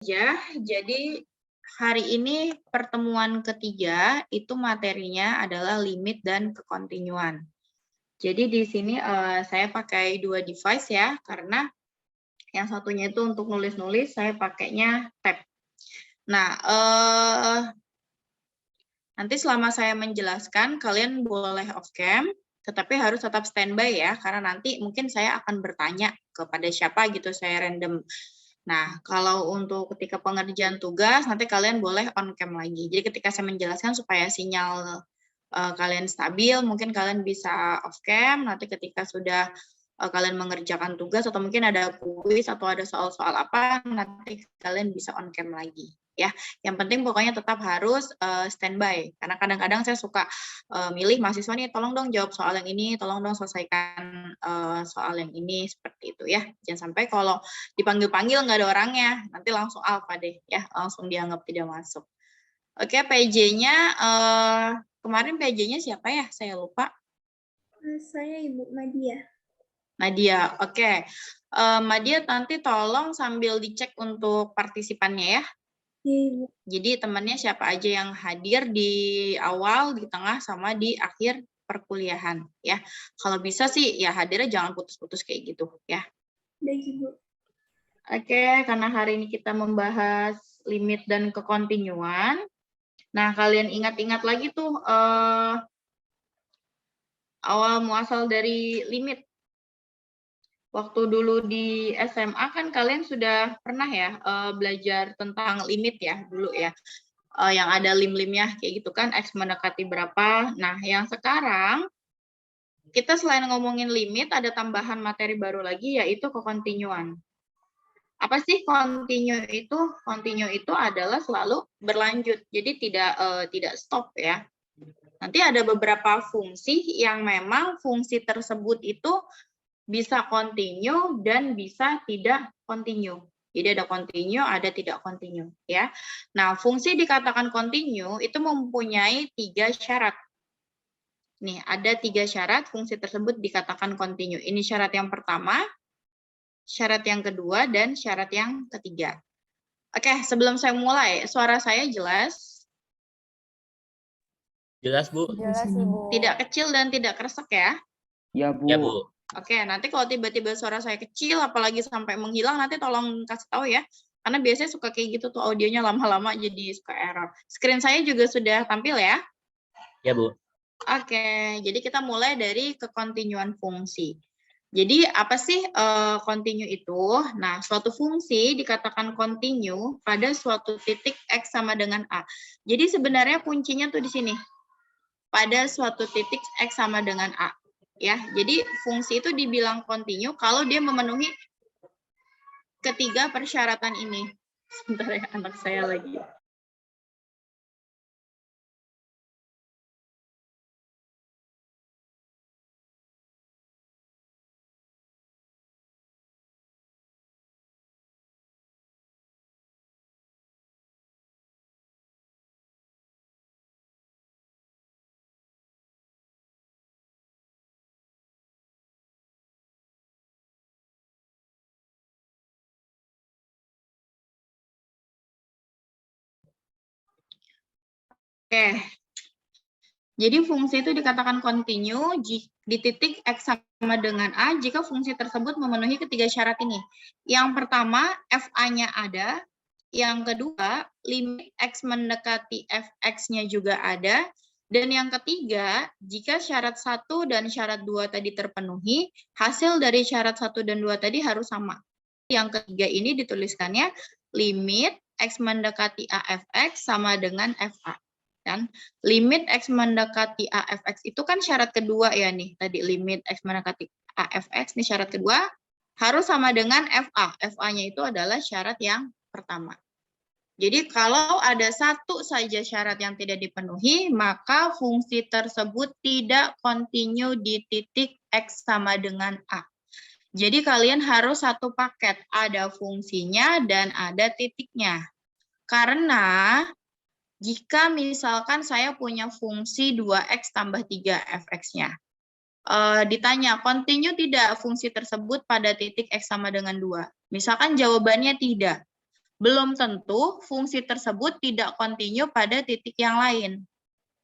Ya, jadi hari ini pertemuan ketiga itu materinya adalah limit dan kekontinuan. Jadi di sini saya pakai dua device ya, karena yang satunya itu untuk nulis-nulis, saya pakainya tab. Nah, nanti selama saya menjelaskan, kalian boleh off cam, tetapi harus tetap standby ya, karena nanti mungkin saya akan bertanya kepada siapa gitu, saya random. Nah, kalau untuk ketika pengerjaan tugas, nanti kalian boleh on cam lagi. Jadi ketika saya menjelaskan supaya sinyal kalian stabil, mungkin kalian bisa off cam, nanti ketika sudah kalian mengerjakan tugas, atau mungkin ada kuis, atau ada soal-soal apa, nanti kalian bisa on cam lagi. Ya, yang penting pokoknya tetap harus standby, karena kadang-kadang saya suka milih mahasiswa nih, tolong dong jawab soal yang ini, tolong dong selesaikan soal yang ini, seperti itu ya. Jangan sampai kalau dipanggil-panggil nggak ada orangnya, nanti langsung alfa deh ya, langsung dianggap tidak masuk. Oke, PJ-nya kemarin PJ-nya siapa ya? Saya lupa. Saya Ibu Madia. Nadia, oke. Madia nanti tolong sambil dicek untuk partisipannya ya. Iya, Ibu. Jadi temannya siapa aja yang hadir di awal, di tengah, sama di akhir perkuliahan ya. Kalau bisa sih ya hadirnya jangan putus-putus kayak gitu ya. Baik, Ibu. Oke, karena hari ini kita membahas limit dan kekontinuan. Nah, kalian ingat-ingat lagi tuh awal muasal dari limit. Waktu dulu di SMA kan kalian sudah pernah ya belajar tentang limit ya dulu ya. Yang ada lim-limnya kayak gitu kan, X mendekati berapa. Nah, yang sekarang kita selain ngomongin limit, ada tambahan materi baru lagi yaitu kekontinuan. Apa sih continue itu? Continue itu adalah selalu berlanjut, jadi tidak stop ya. Nanti ada beberapa fungsi yang memang fungsi tersebut itu bisa continue dan bisa tidak continue. Jadi ada continue, ada tidak continue ya. Nah, fungsi dikatakan continue itu mempunyai 3 syarat. Nih, ada 3 syarat fungsi tersebut dikatakan continue. Ini syarat yang pertama, syarat yang kedua, dan syarat yang ketiga. Oke, sebelum saya mulai, suara saya jelas? Jelas, Bu. Jelas, Ibu. Tidak kecil dan tidak kresek ya? Ya, Bu. Ya, Bu. Oke, nanti kalau tiba-tiba suara saya kecil, apalagi sampai menghilang, nanti tolong kasih tahu ya. Karena biasanya suka kayak gitu tuh, audionya lama-lama jadi suka error. Screen saya juga sudah tampil ya? Ya, Bu. Oke, jadi kita mulai dari kekontinuan fungsi. Jadi apa sih continue itu? Nah, suatu fungsi dikatakan continue pada suatu titik X sama dengan A. Jadi sebenarnya kuncinya tuh di sini. Pada suatu titik X sama dengan A. Ya, jadi fungsi itu dibilang continue kalau dia memenuhi ketiga persyaratan ini. Sebentar ya, anak saya lagi. Oke. Jadi fungsi itu dikatakan continue di titik X sama dengan A jika fungsi tersebut memenuhi ketiga syarat ini. Yang pertama, FA-nya ada. Yang kedua, limit X mendekati Fx-nya juga ada. Dan yang ketiga, jika syarat 1 dan syarat 2 tadi terpenuhi, hasil dari syarat 1 dan 2 tadi harus sama. Yang ketiga ini dituliskannya limit X mendekati AFX sama dengan FA. Kan limit X mendekati AFX itu kan syarat kedua ya nih, tadi limit X mendekati AFX nih syarat kedua harus sama dengan FA. FA-nya itu adalah syarat yang pertama. Jadi kalau ada satu saja syarat yang tidak dipenuhi, maka fungsi tersebut tidak continue di titik X sama dengan A. Jadi kalian harus satu paket, ada fungsinya dan ada titiknya. Karena jika misalkan saya punya fungsi 2x tambah 3fx-nya, ditanya, continue tidak fungsi tersebut pada titik x sama dengan 2? Misalkan jawabannya tidak. belum tentu fungsi tersebut tidak kontinu pada titik yang lain.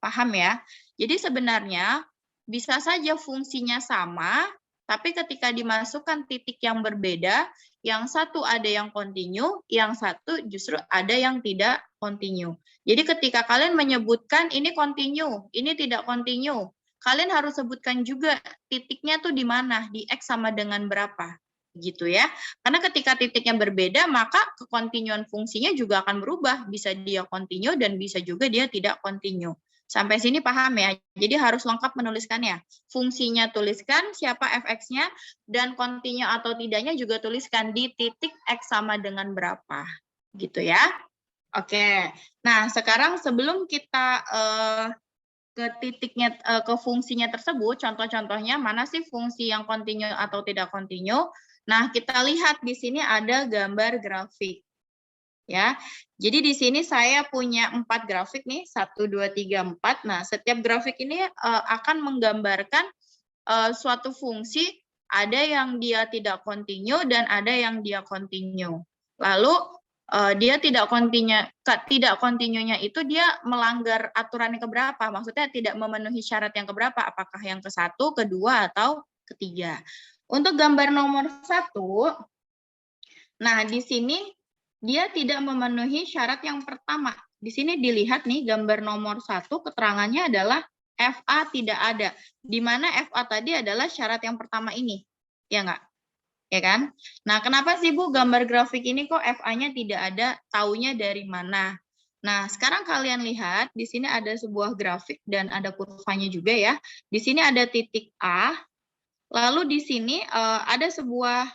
Paham ya? Jadi sebenarnya bisa saja fungsinya sama, tapi ketika dimasukkan titik yang berbeda, yang satu ada yang kontinu, yang satu justru ada yang tidak kontinu. Jadi ketika kalian menyebutkan ini kontinu, ini tidak kontinu, kalian harus sebutkan juga titiknya tuh di mana, di X sama dengan berapa. Gitu ya. Karena ketika titiknya berbeda, maka kekontinuan fungsinya juga akan berubah. Bisa dia kontinu dan bisa juga dia tidak kontinu. Sampai sini paham ya? Jadi harus lengkap menuliskannya. Fungsinya tuliskan, siapa fx-nya, dan kontinu atau tidaknya juga tuliskan di titik X sama dengan berapa. Gitu ya. Oke. Nah, sekarang sebelum kita ke titiknya, ke fungsinya tersebut, contoh-contohnya mana sih fungsi yang kontinu atau tidak kontinu? Nah, kita lihat di sini ada gambar grafik. Ya, jadi di sini saya punya 4 grafik nih, 1, 2, 3, 4. Nah, setiap grafik ini akan menggambarkan suatu fungsi, ada yang dia tidak kontinu dan ada yang dia kontinu. Lalu dia tidak kontinunya itu dia melanggar aturan yang keberapa? Maksudnya tidak memenuhi syarat yang keberapa? Apakah yang ke-1, kedua, atau ketiga? Untuk gambar nomor 1, nah di sini dia tidak memenuhi syarat yang pertama. Di sini dilihat nih gambar nomor 1, keterangannya adalah FA tidak ada. Di mana FA tadi adalah syarat yang pertama ini. Ya enggak? Ya kan? Nah, kenapa sih Bu gambar grafik ini kok FA-nya tidak ada? Taunya dari mana? Nah, sekarang kalian lihat di sini ada sebuah grafik dan ada kurvanya juga ya. Di sini ada titik A. Lalu di sini ada sebuah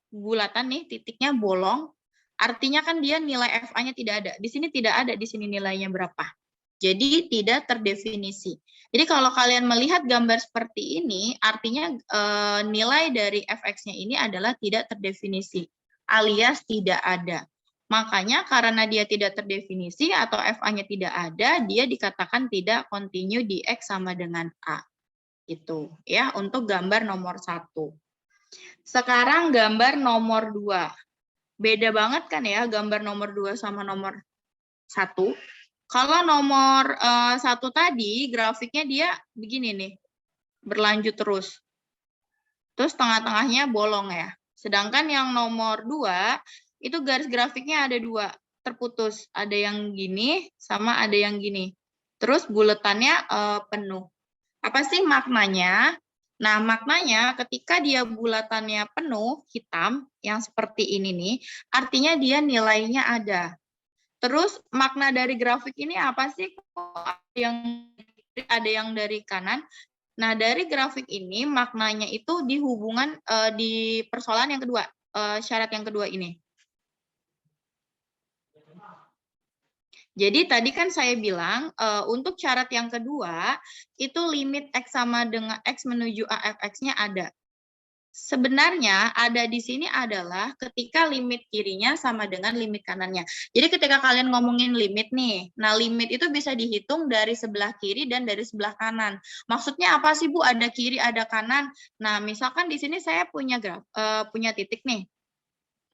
bulatan nih, titiknya bolong. Artinya kan dia nilai FA-nya tidak ada. Di sini tidak ada, di sini nilainya berapa. Jadi tidak terdefinisi. Jadi kalau kalian melihat gambar seperti ini, artinya nilai dari fx-nya ini adalah tidak terdefinisi, alias tidak ada. Makanya karena dia tidak terdefinisi atau FA-nya tidak ada, dia dikatakan tidak kontinu di X sama dengan A. Itu ya untuk gambar nomor 1. Sekarang gambar nomor 2. Beda banget kan ya gambar nomor 2 sama nomor 1. Kalau nomor 1 tadi grafiknya dia begini nih, berlanjut terus. Terus tengah-tengahnya bolong ya. Sedangkan yang nomor 2 itu garis grafiknya ada 2, terputus. Ada yang gini sama ada yang gini. Terus buletannya penuh. Apa sih maknanya? Nah, maknanya ketika dia bulatannya penuh, hitam, yang seperti ini nih, artinya dia nilainya ada. Terus makna dari grafik ini apa sih? Ada yang dari kanan. Nah, dari grafik ini maknanya itu di hubungan di persoalan yang kedua, syarat yang kedua ini. Jadi tadi kan saya bilang untuk syarat yang kedua itu limit X sama dengan X menuju AFX-nya ada. Sebenarnya ada di sini adalah ketika limit kirinya sama dengan limit kanannya. Jadi ketika kalian ngomongin limit nih, nah limit itu bisa dihitung dari sebelah kiri dan dari sebelah kanan. Maksudnya apa sih Bu? Ada kiri, ada kanan. Nah, misalkan di sini saya punya punya titik nih.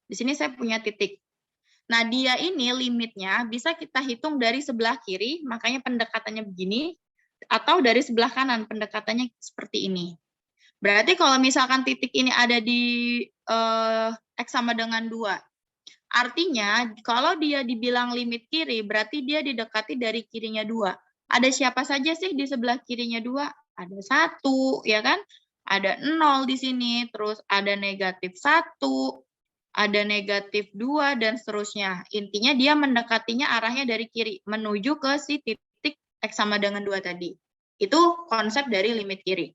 Di sini saya punya titik. Nah, dia ini limitnya bisa kita hitung dari sebelah kiri, makanya pendekatannya begini, atau dari sebelah kanan, pendekatannya seperti ini. Berarti kalau misalkan titik ini ada di X sama dengan 2, artinya kalau dia dibilang limit kiri, berarti dia didekati dari kirinya 2. Ada siapa saja sih di sebelah kirinya 2? Ada 1, ya kan? Ada 0 di sini, terus ada negatif 1, ada negatif 2, dan seterusnya. Intinya dia mendekatinya arahnya dari kiri, menuju ke si titik X sama dengan 2 tadi. Itu konsep dari limit kiri.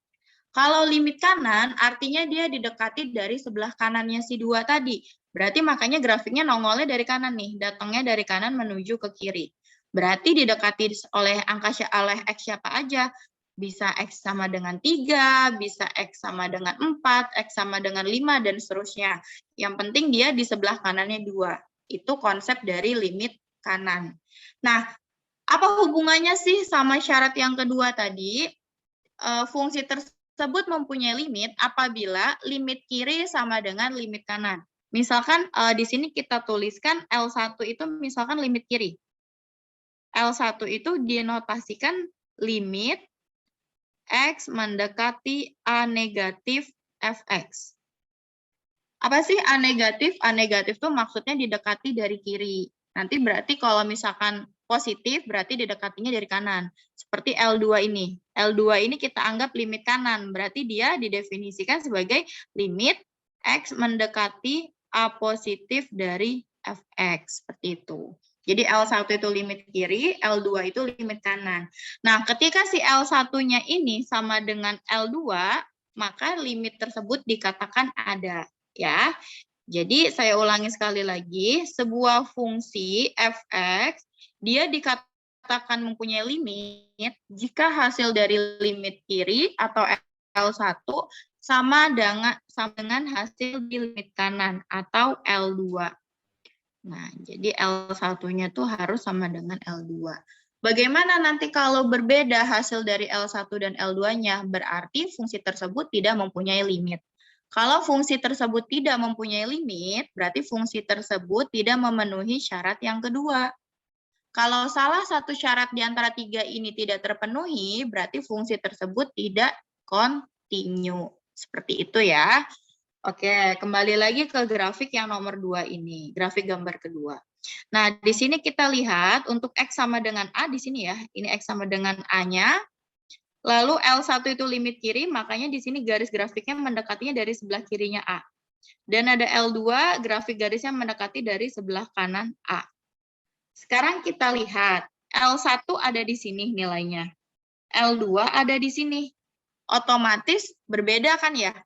Kalau limit kanan, artinya dia didekati dari sebelah kanannya si 2 tadi. Berarti makanya grafiknya nongolnya dari kanan nih, datangnya dari kanan menuju ke kiri. Berarti didekati oleh angka oleh X siapa aja. Bisa X sama dengan 3, bisa X sama dengan 4, X sama dengan 5, dan seterusnya. Yang penting dia di sebelah kanannya 2. Itu konsep dari limit kanan. Nah, apa hubungannya sih sama syarat yang kedua tadi? Fungsi tersebut mempunyai limit apabila limit kiri sama dengan limit kanan. Misalkan di sini kita tuliskan L1 itu misalkan limit kiri. L1 itu dinotasikan limit X mendekati A negatif Fx. Apa sih A negatif? A negatif itu maksudnya didekati dari kiri. Nanti berarti kalau misalkan positif, berarti didekatinya dari kanan. Seperti L2 ini. L2 ini kita anggap limit kanan. Berarti dia didefinisikan sebagai limit X mendekati A positif dari Fx. Seperti itu. Jadi L1 itu limit kiri, L2 itu limit kanan. Nah, ketika si L1-nya ini sama dengan L2, maka limit tersebut dikatakan ada. Ya, jadi saya ulangi sekali lagi, sebuah fungsi fx dia dikatakan mempunyai limit jika hasil dari limit kiri atau L1 sama dengan hasil di limit kanan atau L2. Nah, jadi L1-nya tuh harus sama dengan L2. Bagaimana nanti kalau berbeda hasil dari L1 dan L2-nya? Berarti fungsi tersebut tidak mempunyai limit. Kalau fungsi tersebut tidak mempunyai limit, berarti fungsi tersebut tidak memenuhi syarat yang kedua. Kalau salah satu syarat di antara tiga ini tidak terpenuhi, berarti fungsi tersebut tidak kontinu. Seperti itu ya. Oke, kembali lagi ke grafik yang nomor 2 ini, grafik gambar kedua. Nah, di sini kita lihat untuk X sama dengan A di sini ya, ini X sama dengan A-nya. Lalu L1 itu limit kiri, makanya di sini garis grafiknya mendekatinya dari sebelah kirinya A. Dan ada L2, grafik garisnya mendekati dari sebelah kanan A. Sekarang kita lihat, L1 ada di sini nilainya. L2 ada di sini. Otomatis berbeda kan ya?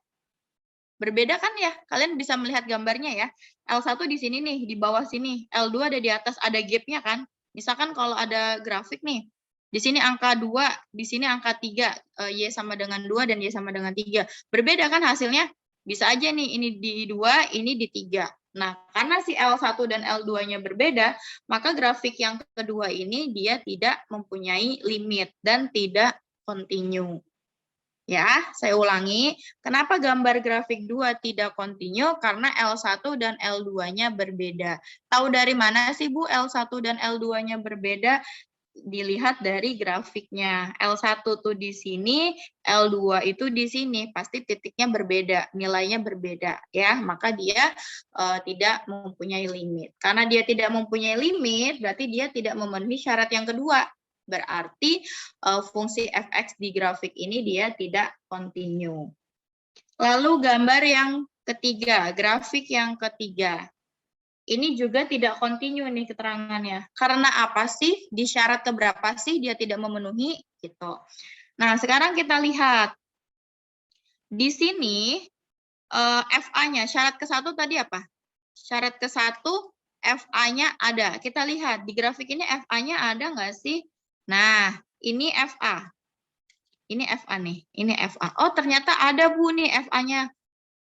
Berbeda kan ya? Kalian bisa melihat gambarnya ya. L1 di sini nih, di bawah sini. L2 ada di atas, ada gap-nya kan? Misalkan kalau ada grafik nih, di sini angka 2, di sini angka 3, Y sama dengan 2 dan Y sama dengan 3. Berbeda kan hasilnya? Bisa aja nih, ini di 2, ini di 3. Nah, karena si L1 dan L2-nya berbeda, maka grafik yang kedua ini dia tidak mempunyai limit dan tidak kontinu. Ya, saya ulangi. Kenapa gambar grafik 2 tidak kontinu? Karena L1 dan L2-nya berbeda. Tahu dari mana sih, Bu, L1 dan L2-nya berbeda? Dilihat dari grafiknya. L1 tuh di sini, L2 itu di sini. Pasti titiknya berbeda, nilainya berbeda. Ya, maka dia tidak mempunyai limit. Karena dia tidak mempunyai limit, berarti dia tidak memenuhi syarat yang kedua. Berarti fungsi fx di grafik ini dia tidak kontinu. Lalu gambar yang ketiga, grafik yang ketiga. Ini juga tidak kontinu nih keterangannya. Karena apa sih? Di syarat keberapa sih dia tidak memenuhi? Gitu. Nah, sekarang kita lihat. Di sini FA-nya, syarat ke-1 tadi apa? Syarat ke-1 FA-nya ada. Kita lihat di grafik ini FA-nya ada nggak sih? Nah, ini FA. Ini FA nih, ini FA. Oh, ternyata ada, Bu, nih FA-nya.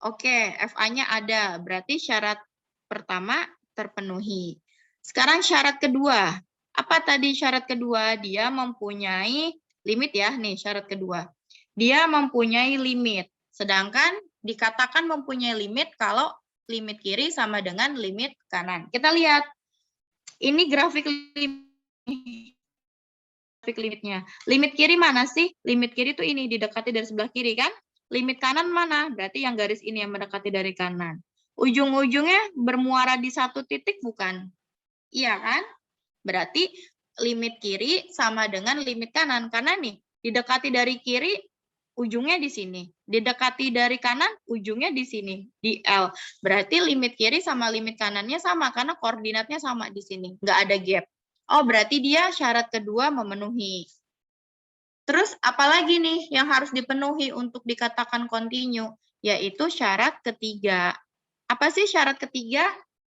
Oke, FA-nya ada. Berarti syarat pertama terpenuhi. Sekarang syarat kedua. Apa tadi syarat kedua? Dia mempunyai limit ya, nih syarat kedua. Dia mempunyai limit. Sedangkan dikatakan mempunyai limit kalau limit kiri sama dengan limit kanan. Kita lihat. Ini grafik limitnya. Limit kiri mana sih? Limit kiri itu ini, didekati dari sebelah kiri kan? Limit kanan mana? Berarti yang garis ini yang mendekati dari kanan. Ujung-ujungnya bermuara di satu titik bukan? Iya kan? Berarti limit kiri sama dengan limit kanan. Karena nih, didekati dari kiri, ujungnya di sini. Didekati dari kanan, ujungnya di sini, di L. Berarti limit kiri sama limit kanannya sama, karena koordinatnya sama di sini. Nggak ada gap. Oh, berarti dia syarat kedua memenuhi. Terus apalagi nih yang harus dipenuhi untuk dikatakan kontinu? Yaitu syarat ketiga. Apa sih syarat ketiga?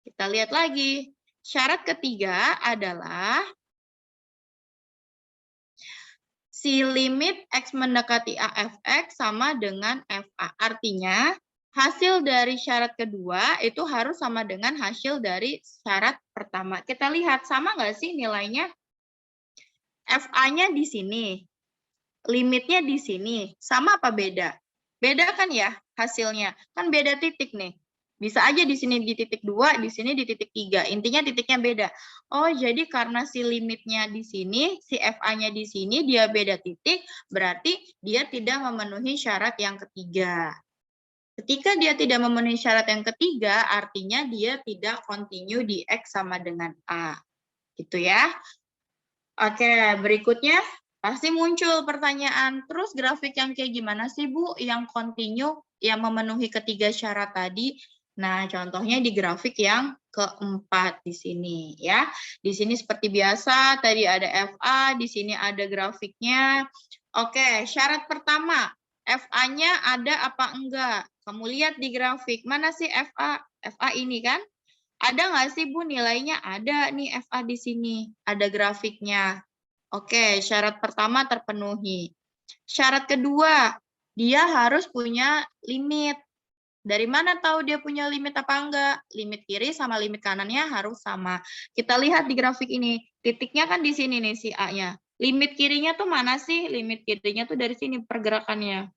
Kita lihat lagi. Syarat ketiga adalah si limit X mendekati AFX sama dengan FA. Artinya, hasil dari syarat kedua itu harus sama dengan hasil dari syarat pertama. Kita lihat, sama nggak sih nilainya? FA-nya di sini, limitnya di sini. Sama apa beda? Beda kan ya hasilnya? Kan beda titik nih. Bisa aja di sini di titik 2, di sini di titik 3. Intinya titiknya beda. Oh, jadi karena si limitnya di sini, si FA-nya di sini, dia beda titik, berarti dia tidak memenuhi syarat yang ketiga. Ketika dia tidak memenuhi syarat yang ketiga, artinya dia tidak continue di X sama dengan A. Gitu ya. Oke, berikutnya pasti muncul pertanyaan, terus grafik yang kayak gimana sih Bu, yang continue, yang memenuhi ketiga syarat tadi? Nah, contohnya di grafik yang keempat di sini ya. Di sini seperti biasa, tadi ada FA, di sini ada grafiknya. Oke, syarat pertama, FA-nya ada apa enggak? Kamu lihat di grafik, mana sih FA? FA ini kan? Ada nggak sih Bu nilainya? Ada nih FA di sini, ada grafiknya. Oke, syarat pertama terpenuhi. Syarat kedua, dia harus punya limit. Dari mana tahu dia punya limit apa enggak? Limit kiri sama limit kanannya harus sama. Kita lihat di grafik ini, titiknya kan di sini nih si A-nya. Limit kirinya tuh mana sih? Limit kirinya tuh dari sini pergerakannya.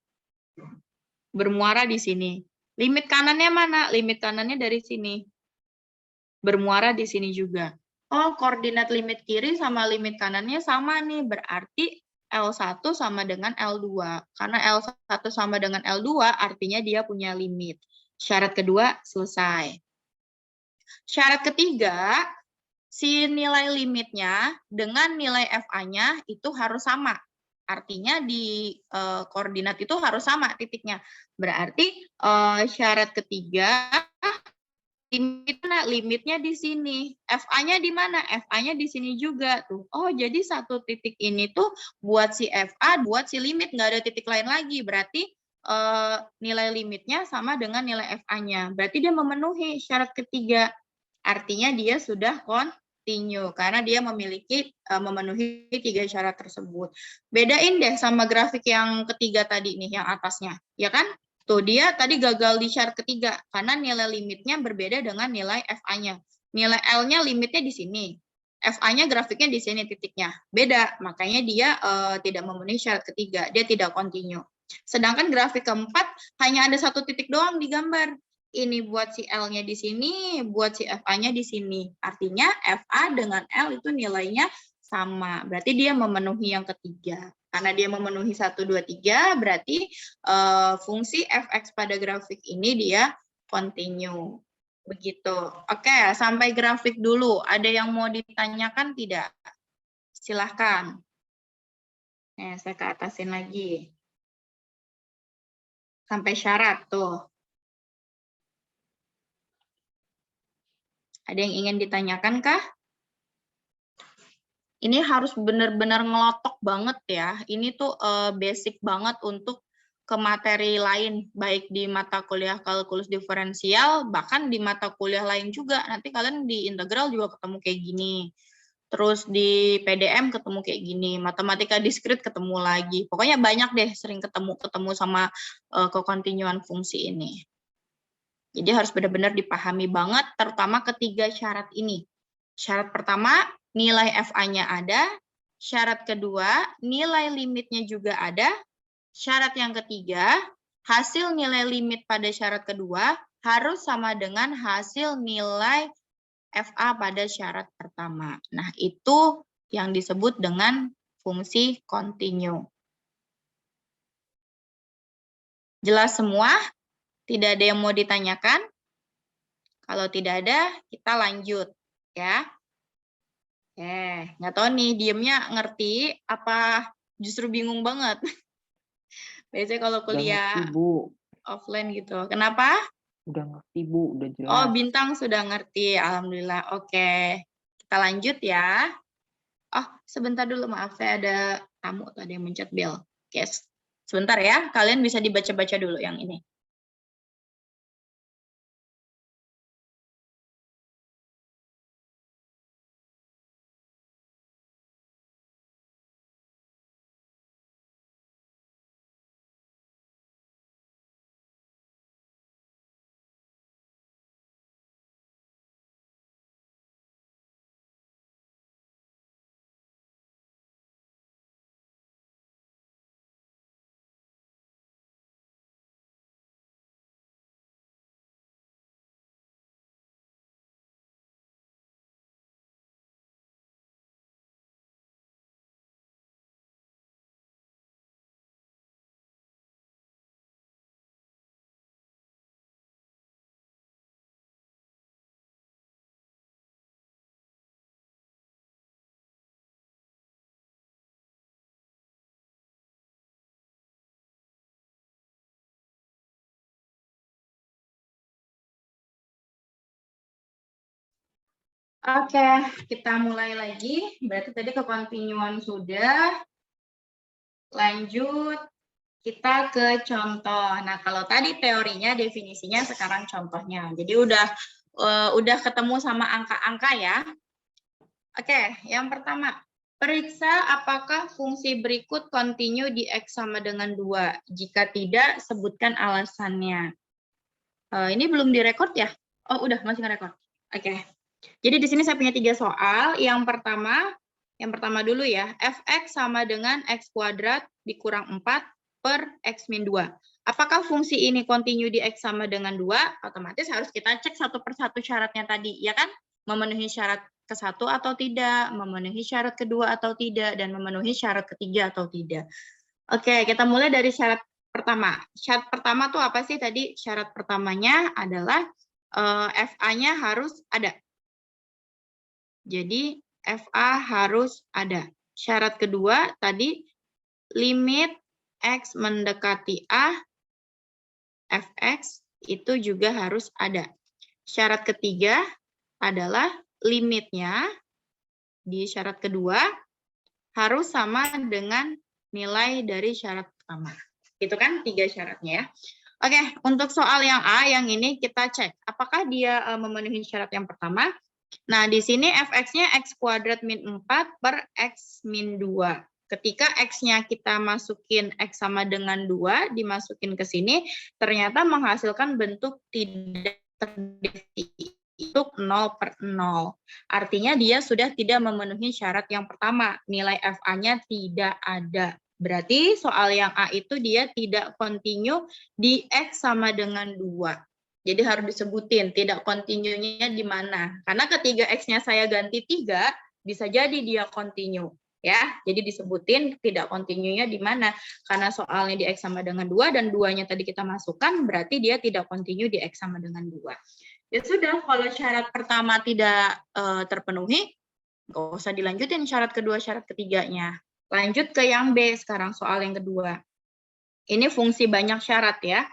Bermuara di sini. Limit kanannya mana? Limit kanannya dari sini. Bermuara di sini juga. Oh, koordinat limit kiri sama limit kanannya sama nih. Berarti L1 sama dengan L2. Karena L1 sama dengan L2 artinya dia punya limit. Syarat kedua selesai. Syarat ketiga, si nilai limitnya dengan nilai FA-nya itu harus sama. Artinya di koordinat itu harus sama titiknya. Berarti syarat ketiga, limitnya di sini. FA-nya di mana? FA-nya di sini juga tuh. Oh, jadi satu titik ini tuh buat si FA, buat si limit, nggak ada titik lain lagi. Berarti nilai limitnya sama dengan nilai FA-nya. Berarti dia memenuhi syarat ketiga. Artinya dia sudah continue karena dia memiliki memenuhi 3 syarat tersebut. Bedain deh sama grafik yang ketiga tadi nih, yang atasnya. Ya kan? Tuh, dia tadi gagal di syarat ketiga karena nilai limitnya berbeda dengan nilai FA-nya. Nilai L-nya limitnya di sini. FA-nya grafiknya di sini titiknya. Beda, makanya dia tidak memenuhi syarat ketiga. Dia tidak continue. Sedangkan grafik keempat hanya ada satu titik doang di gambar. Ini buat si L-nya di sini, buat si FA-nya di sini. Artinya FA dengan L itu nilainya sama. Berarti dia memenuhi yang ketiga. Karena dia memenuhi 1, 2, 3, berarti fungsi fx pada grafik ini dia continue. Begitu. Oke, sampai grafik dulu. Ada yang mau ditanyakan tidak? Silahkan. Saya ke atasin lagi. Sampai syarat tuh. Ada yang ingin ditanyakan kah? Ini harus benar-benar ngelotok banget ya. Ini tuh basic banget untuk ke materi lain, baik di mata kuliah kalkulus diferensial, bahkan di mata kuliah lain juga. Nanti kalian di integral juga ketemu kayak gini. Terus di PDM ketemu kayak gini, matematika diskrit ketemu lagi. Pokoknya banyak deh sering ketemu sama kekontinuan fungsi ini. Jadi harus benar-benar dipahami banget, terutama ketiga syarat ini. Syarat pertama, nilai FA-nya ada. Syarat kedua, nilai limitnya juga ada. Syarat yang ketiga, hasil nilai limit pada syarat kedua harus sama dengan hasil nilai FA pada syarat pertama. Nah, itu yang disebut dengan fungsi continue. Jelas semua? Tidak ada yang mau ditanyakan? Kalau tidak ada, kita lanjut. Ya. Nggak tahu nih, diemnya ngerti apa justru bingung banget? Biasanya kalau kuliah ngerti, Bu. offline gitu. Kenapa? Udah ngerti, Bu. Udah jelas. Oh, Bintang sudah ngerti. Alhamdulillah. Oke. Kita lanjut ya. Oh, sebentar dulu. Maaf, saya ada tamu tadi yang mencet bel. Yes. Sebentar ya. Kalian bisa dibaca-baca dulu yang ini. Oke, kita mulai lagi. Berarti tadi kekontinuan sudah. Lanjut, kita ke contoh. Nah, kalau tadi teorinya, definisinya, sekarang contohnya. Jadi udah ketemu sama angka-angka ya. Oke, yang pertama. Periksa apakah fungsi berikut kontinu di X sama dengan 2. Jika tidak, sebutkan alasannya. Ini belum direkod ya? Oh, udah, masih ngerekord. Oke. Jadi di sini saya punya 3 soal. Yang pertama dulu ya, fx sama dengan x kuadrat dikurang 4 per x min 2. Apakah fungsi ini kontinu di x sama dengan 2? Otomatis harus kita cek satu persatu syaratnya tadi, ya kan? Memenuhi syarat ke-1 atau tidak, memenuhi syarat kedua atau tidak, dan memenuhi syarat ketiga atau tidak. Oke, kita mulai dari syarat pertama. Syarat pertama tuh apa sih tadi? Syarat pertamanya adalah FA-nya harus ada. Jadi FA harus ada. Syarat kedua tadi limit X mendekati A, Fx itu juga harus ada. Syarat ketiga adalah limitnya di syarat kedua harus sama dengan nilai dari syarat pertama. Itu kan 3 syaratnya ya. Oke, untuk soal yang A, yang ini kita cek. Apakah dia memenuhi syarat yang pertama? Nah, di sini fx-nya x kuadrat min 4 per x min 2. Ketika x-nya kita masukin x sama dengan 2, dimasukin ke sini, ternyata menghasilkan bentuk tidak terdefinisi. Untuk 0 per 0. Artinya dia sudah tidak memenuhi syarat yang pertama. Nilai FA-nya tidak ada. Berarti soal yang A itu dia tidak kontinu di X sama dengan 2. Jadi harus disebutin tidak kontinunya di mana. Karena ketiga X-nya saya ganti 3, bisa jadi dia kontinu. Ya, jadi disebutin tidak kontinunya di mana. Karena soalnya di X sama dengan 2 dan 2-nya tadi kita masukkan, berarti dia tidak kontinu di X sama dengan 2. Ya sudah, kalau syarat pertama tidak terpenuhi, nggak usah dilanjutin syarat kedua, syarat ketiganya. Lanjut ke yang B sekarang, soal yang kedua. Ini fungsi banyak syarat ya.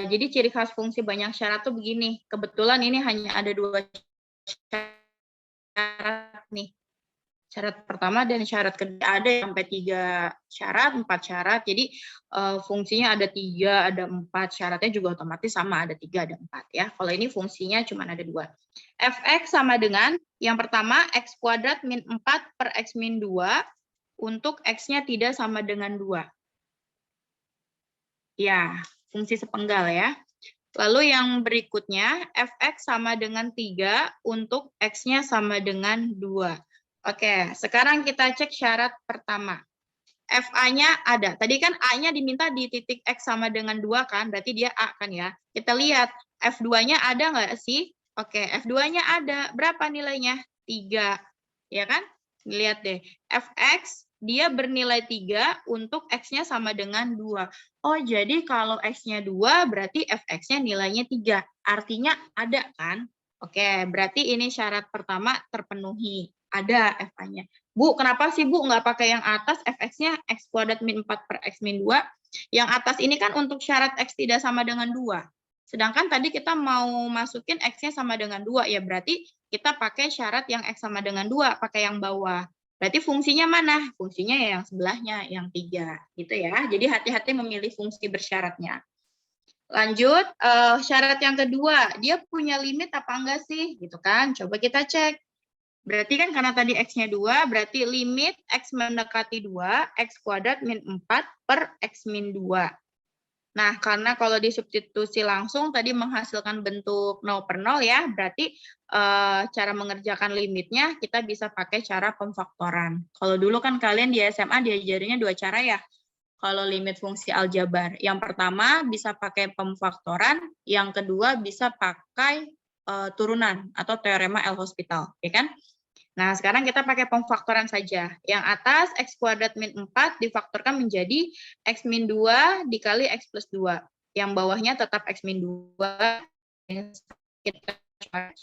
Jadi ciri khas fungsi banyak syarat tuh begini. Kebetulan ini hanya ada 2 syarat nih. Syarat pertama dan syarat kedua, ada sampai 3 syarat, 4 syarat. Jadi fungsinya ada 3, ada 4, syaratnya juga otomatis sama, ada 3, ada 4 ya. Kalau ini fungsinya cuma ada 2. Fx sama dengan yang pertama x kuadrat min 4 per x min 2 untuk x-nya tidak sama dengan 2. Ya, fungsi sepenggal ya. Lalu yang berikutnya fx sama dengan 3 untuk x-nya sama dengan 2. Oke, sekarang kita cek syarat pertama. FA-nya ada. Tadi kan A-nya diminta di titik X sama dengan 2 kan, berarti dia A kan ya. Kita lihat F2-nya ada nggak sih? Oke, F2-nya ada. Berapa nilainya? 3. Ya kan? Lihat deh. Fx, dia bernilai 3 untuk X-nya sama dengan 2. Oh, jadi kalau X-nya 2, berarti Fx-nya nilainya 3. Artinya ada kan? Oke, berarti ini syarat pertama terpenuhi. Ada FA-nya. Bu, kenapa sih Bu nggak pakai yang atas, fx-nya x kuadrat min 4 per x min 2? Yang atas ini kan untuk syarat x tidak sama dengan 2. Sedangkan tadi kita mau masukin x-nya sama dengan 2, ya berarti kita pakai syarat yang x sama dengan 2, pakai yang bawah. Berarti fungsinya mana? Fungsinya ya yang sebelahnya, yang 3. Gitu ya. Jadi hati-hati memilih fungsi bersyaratnya. Lanjut, syarat yang kedua, dia punya limit apa enggak sih? Gitu kan, coba kita cek. Berarti kan karena tadi X-nya 2, berarti limit X mendekati 2, X kuadrat min 4 per X min 2. Nah, karena kalau disubstitusi langsung tadi menghasilkan bentuk 0 per 0 ya, berarti cara mengerjakan limitnya kita bisa pakai cara pemfaktoran. Kalau dulu kan kalian di SMA diajarinya 2 cara ya. Kalau limit fungsi aljabar. Yang pertama bisa pakai pemfaktoran, yang kedua bisa pakai turunan atau teorema L-Hospital, ya kan? Nah, sekarang kita pakai pemfaktoran saja. Yang atas, X kuadrat min 4 difaktorkan menjadi X min 2 dikali X plus 2. Yang bawahnya tetap X min 2.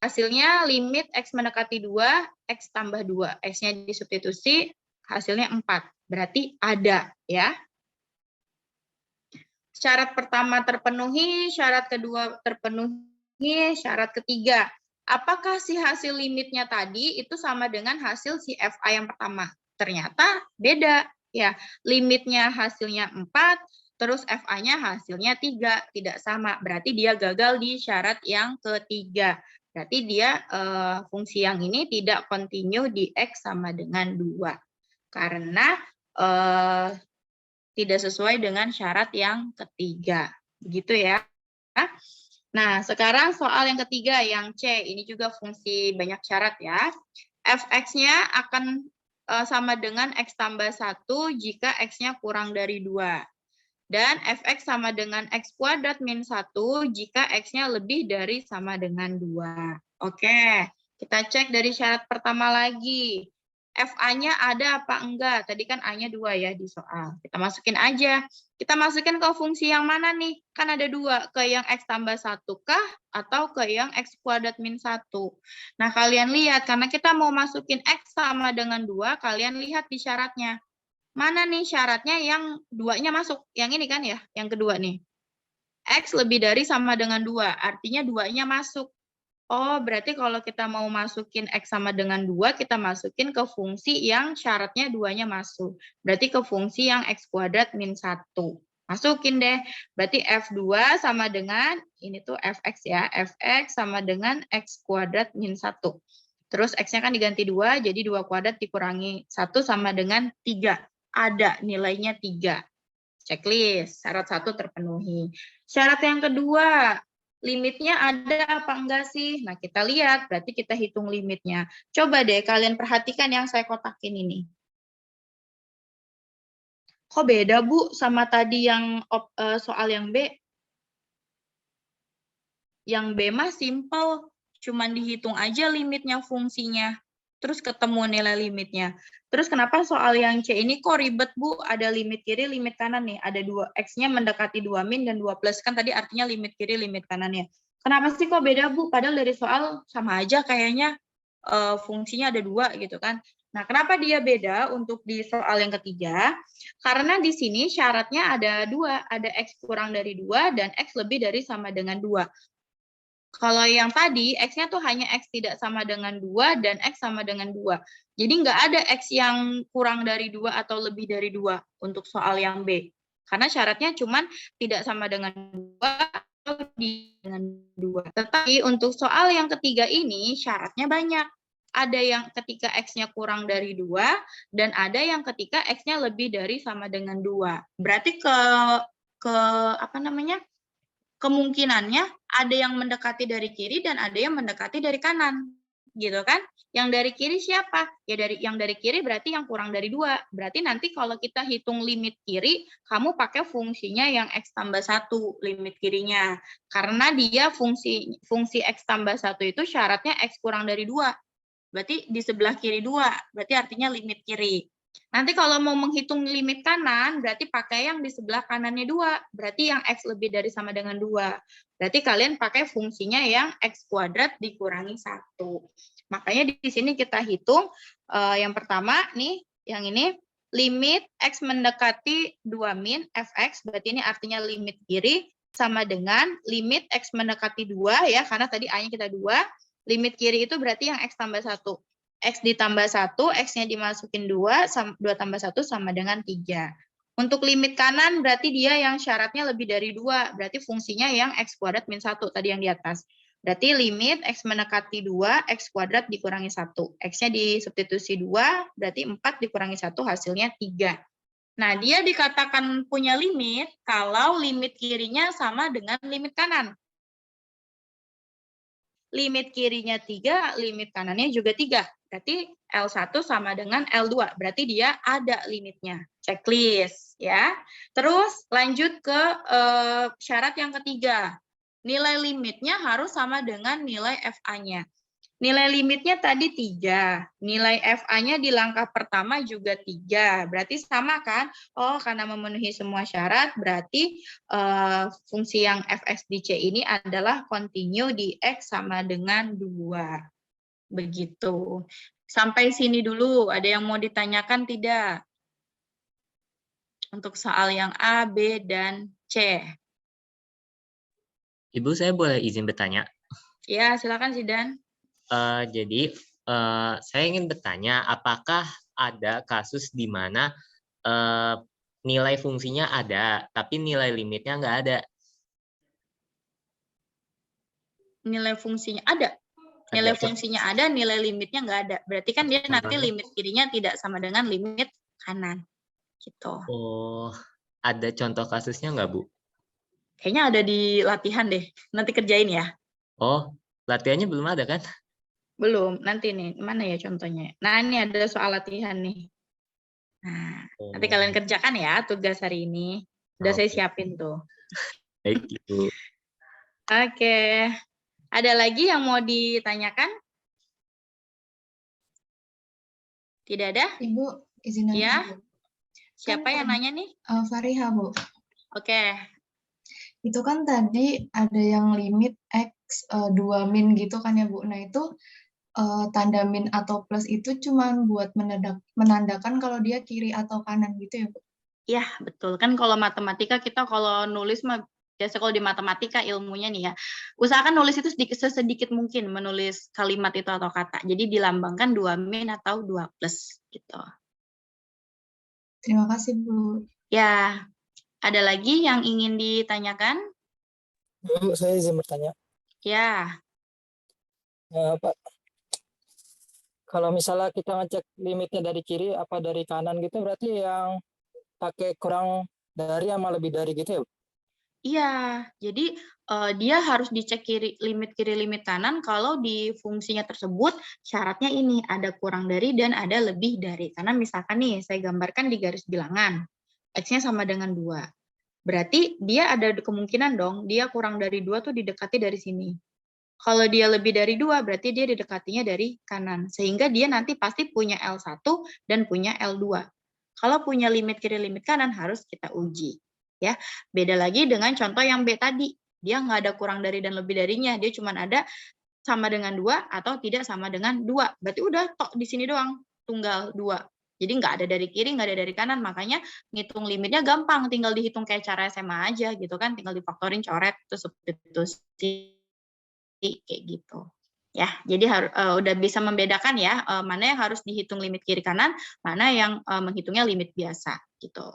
Hasilnya limit X mendekati 2, X tambah 2. X-nya disubstitusi, hasilnya 4. Berarti ada, ya. Syarat pertama terpenuhi, syarat kedua terpenuhi, syarat ketiga apakah si hasil limitnya tadi itu sama dengan hasil si FA yang pertama? Ternyata beda. Ya, limitnya hasilnya 4, terus FA-nya hasilnya 3. Tidak sama. Berarti dia gagal di syarat yang ketiga. Berarti dia fungsi yang ini tidak continue di X sama dengan 2. Karena tidak sesuai dengan syarat yang ketiga. Begitu ya. Nah, sekarang soal yang ketiga, yang C. Ini juga fungsi banyak syarat ya. Fx-nya akan sama dengan X tambah 1 jika X-nya kurang dari 2. Dan Fx sama dengan X kuadrat min 1 jika X-nya lebih dari sama dengan 2. Oke, kita cek dari syarat pertama lagi. FA-nya ada apa enggak? Tadi kan A-nya 2 ya di soal. Kita masukin aja. Kita masukin ke fungsi yang mana nih? Kan ada 2. Ke yang X tambah 1 kah? Atau ke yang X kuadrat min 1? Nah, kalian lihat. Karena kita mau masukin X sama dengan 2, kalian lihat di syaratnya. Mana nih syaratnya yang 2-nya masuk? Yang ini kan ya? Yang kedua nih. X lebih dari sama dengan 2. Artinya 2-nya masuk. Oh, berarti kalau kita mau masukin X sama dengan 2, kita masukin ke fungsi yang syaratnya 2-nya masuk. Berarti ke fungsi yang X kuadrat min 1. Masukin deh. Berarti F2 sama dengan, ini tuh Fx ya. Fx sama dengan X kuadrat min 1. Terus X-nya kan diganti 2, jadi 2 kuadrat dikurangi 1 sama dengan 3. Ada nilainya 3. Checklist, syarat 1 terpenuhi. Syarat yang kedua, limitnya ada apa enggak sih? Nah, kita lihat, berarti kita hitung limitnya. Coba deh kalian perhatikan yang saya kotakin ini. Kok beda, Bu, sama tadi yang soal yang B? Yang B mah simple, cuman dihitung aja limitnya fungsinya. Terus ketemu nilai limitnya. Terus kenapa soal yang C ini kok ribet, Bu? Ada limit kiri, limit kanan nih. Ada 2, X-nya mendekati 2 min dan 2 plus. Kan tadi artinya limit kiri, limit kanannya. Kenapa sih kok beda, Bu? Padahal dari soal sama aja kayaknya fungsinya ada 2 gitu kan. Nah, kenapa dia beda untuk di soal yang ketiga? Karena di sini syaratnya ada 2. Ada X kurang dari 2 dan X lebih dari sama dengan 2. Kalau yang tadi, X-nya tuh hanya X tidak sama dengan 2 dan X sama dengan 2. Jadi nggak ada X yang kurang dari 2 atau lebih dari 2 untuk soal yang B. Karena syaratnya cuman tidak sama dengan 2 atau dengan 2. Tetapi untuk soal yang ketiga ini syaratnya banyak. Ada yang ketika X-nya kurang dari 2 dan ada yang ketika X-nya lebih dari sama dengan 2. Berarti ke apa namanya? Kemungkinannya ada yang mendekati dari kiri dan ada yang mendekati dari kanan, gitu kan? Yang dari kiri siapa? Ya yang dari kiri berarti yang kurang dari 2. Berarti nanti kalau kita hitung limit kiri, kamu pakai fungsinya yang X tambah 1, limit kirinya. Karena dia fungsi X tambah 1 itu syaratnya X kurang dari 2. Berarti di sebelah kiri 2, berarti artinya limit kiri. Nanti kalau mau menghitung limit kanan, berarti pakai yang di sebelah kanannya 2. Berarti yang X lebih dari sama dengan 2. Berarti kalian pakai fungsinya yang X kuadrat dikurangi 1. Makanya di sini kita hitung, yang pertama nih, yang ini, limit X mendekati 2 min, Fx, berarti ini artinya limit kiri, sama dengan limit X mendekati 2, ya, karena tadi A-nya kita 2, limit kiri itu berarti yang X tambah 1. X ditambah 1, X-nya dimasukin 2, 2 tambah 1 sama dengan 3. Untuk limit kanan berarti dia yang syaratnya lebih dari 2, berarti fungsinya yang X kuadrat min 1, tadi yang di atas. Berarti limit X mendekati 2, X kuadrat dikurangi 1. X-nya disubstitusi 2, berarti 4 dikurangi 1, hasilnya 3. Nah, dia dikatakan punya limit kalau limit kirinya sama dengan limit kanan. Limit kirinya 3, limit kanannya juga 3. Berarti L1 sama dengan L2. Berarti dia ada limitnya. Checklist ya. Terus lanjut ke syarat yang ketiga. Nilai limitnya harus sama dengan nilai FA-nya. Nilai limitnya tadi 3. Nilai FA-nya di langkah pertama juga 3. Berarti sama kan? Oh, karena memenuhi semua syarat, berarti fungsi yang Fx di C ini adalah continue di X sama dengan 2. Begitu. Sampai sini dulu. Ada yang mau ditanyakan tidak? Untuk soal yang A, B, dan C. Ibu, saya boleh izin bertanya? Ya, silakan Zidan. Jadi saya ingin bertanya, apakah ada kasus di mana nilai fungsinya ada, tapi nilai limitnya nggak ada? Nilai fungsinya ada. Nilai Ada. fungsinya ada, nilai limitnya nggak ada. Berarti kan dia nanti limit kirinya tidak sama dengan limit kanan. Gitu. Oh, ada contoh kasusnya nggak, Bu? Kayaknya ada di latihan deh. Nanti kerjain ya. Oh, latihannya belum ada kan? Belum. Nanti nih, mana ya contohnya? Nah, ini ada soal latihan nih. Nah, nanti kalian kerjakan ya tugas hari ini. Udah saya Oke. siapin tuh. Baik, Ibu. Oke. Ada lagi yang mau ditanyakan? Tidak ada? Ibu, izin nanya, Ya. Bu. Siapa yang nanya nih? Fariha, Bu. Oke. Itu kan tadi ada yang limit X 2 min gitu kan ya, Bu. Nah, itu tanda min atau plus itu cuma buat menandakan kalau dia kiri atau kanan gitu ya, Bu? Ya, betul. Kan kalau matematika kita kalau nulis mah biasa kalau di matematika ilmunya nih ya, usahakan nulis itu sesedikit mungkin menulis kalimat itu atau kata. Jadi dilambangkan 2 min atau 2 plus gitu. Terima kasih, Bu. Ya, ada lagi yang ingin ditanyakan? Bu, saya izin bertanya. Ya, Pak, kalau misalnya kita ngecek limitnya dari kiri apa dari kanan gitu, berarti yang pakai kurang dari sama lebih dari gitu ya, Bu? iya. Jadi dia harus dicek limit kiri, limit kanan kalau di fungsinya tersebut syaratnya ini ada kurang dari dan ada lebih dari. Karena misalkan nih saya gambarkan di garis bilangan, X-nya sama dengan 2. Berarti dia ada kemungkinan dong dia kurang dari 2 tuh didekati dari sini. Kalau dia lebih dari 2 berarti dia didekatinya dari kanan. Sehingga dia nanti pasti punya L1 dan punya L2. Kalau punya limit kiri, limit kanan harus kita uji. Ya, beda lagi dengan contoh yang B tadi. Dia nggak ada kurang dari dan lebih darinya. Dia cuma ada sama dengan 2 atau tidak sama dengan 2. Berarti udah tok di sini doang, tunggal 2. Jadi nggak ada dari kiri, nggak ada dari kanan. Makanya ngitung limitnya gampang, tinggal dihitung kayak cara SMA aja gitu kan. Tinggal difaktorin, coret, terus substitusi kayak gitu. Ya, jadi udah bisa membedakan ya mana yang harus dihitung limit kiri kanan, mana yang menghitungnya limit biasa gitu.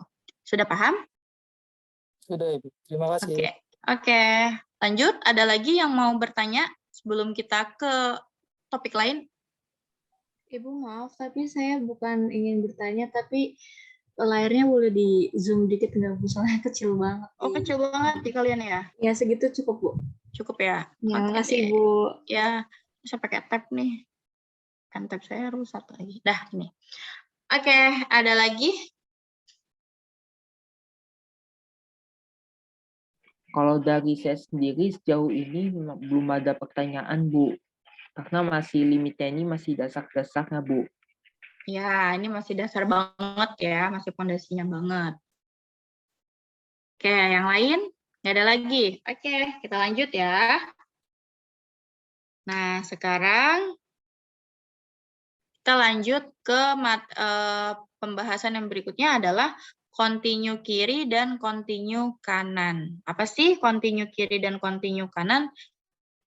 Sudah paham? Sudah, Ibu. Terima kasih. Oke. Lanjut, ada lagi yang mau bertanya sebelum kita ke topik lain? Ibu maaf, tapi saya bukan ingin bertanya, tapi layarnya boleh di zoom dikit nggak, Bu? Soalnya kecil banget. Oh, kecil banget di kalian ya? Ya, segitu cukup, Bu. Cukup ya? Ya, Oke makasih, deh. Bu. Ya, saya pakai tab nih. Kan tab saya rusak lagi. Dah, ini. Oke, ada lagi? Kalau dari saya sendiri sejauh ini belum ada pertanyaan, Bu. Karena masih limitnya ini masih dasar-dasarnya, Bu. Ya, ini masih dasar banget ya, masih fondasinya banget. Oke, yang lain? Nggak ada lagi? Oke, kita lanjut ya. Nah, sekarang kita lanjut ke pembahasan yang berikutnya adalah continue kiri dan continue kanan. Apa sih continue kiri dan continue kanan?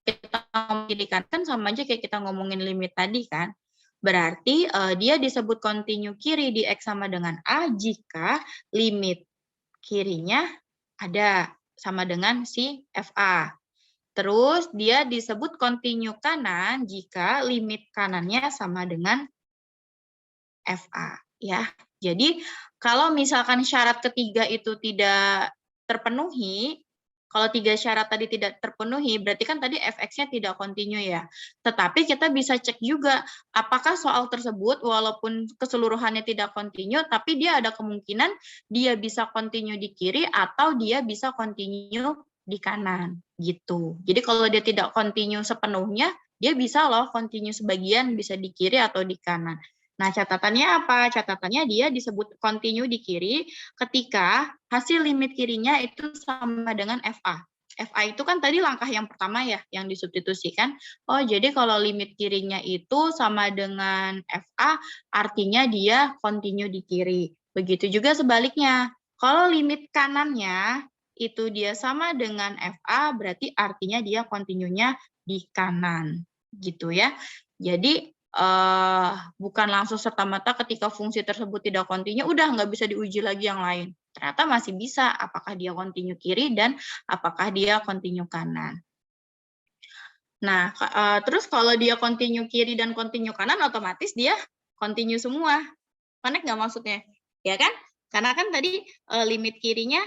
Kita ngomongin kan sama aja kayak kita ngomongin limit tadi kan. Berarti dia disebut continue kiri di X sama dengan A jika limit kirinya ada sama dengan si FA. Terus dia disebut continue kanan jika limit kanannya sama dengan FA. Ya. Jadi kalau misalkan syarat ketiga itu tidak terpenuhi, kalau 3 syarat tadi tidak terpenuhi, berarti kan tadi fx-nya tidak continue ya. Tetapi kita bisa cek juga apakah soal tersebut walaupun keseluruhannya tidak continue, tapi dia ada kemungkinan dia bisa continue di kiri atau dia bisa continue di kanan gitu. Jadi kalau dia tidak continue sepenuhnya, dia bisa loh continue sebagian bisa di kiri atau di kanan. Nah, catatannya apa? Catatannya dia disebut continue di kiri ketika hasil limit kirinya itu sama dengan FA. FA itu kan tadi langkah yang pertama ya, yang disubstitusikan. Oh, jadi kalau limit kirinya itu sama dengan FA, artinya dia continue di kiri. Begitu juga sebaliknya. Kalau limit kanannya itu dia sama dengan FA, berarti artinya dia continue-nya di kanan. gitu ya. Jadi bukan langsung serta-merta ketika fungsi tersebut tidak kontinu, udah nggak bisa diuji lagi yang lain. Ternyata masih bisa, apakah dia kontinu kiri dan apakah dia kontinu kanan. Nah, terus kalau dia kontinu kiri dan kontinu kanan, otomatis dia kontinu semua. Connect nggak maksudnya? Ya kan? Karena kan tadi limit kirinya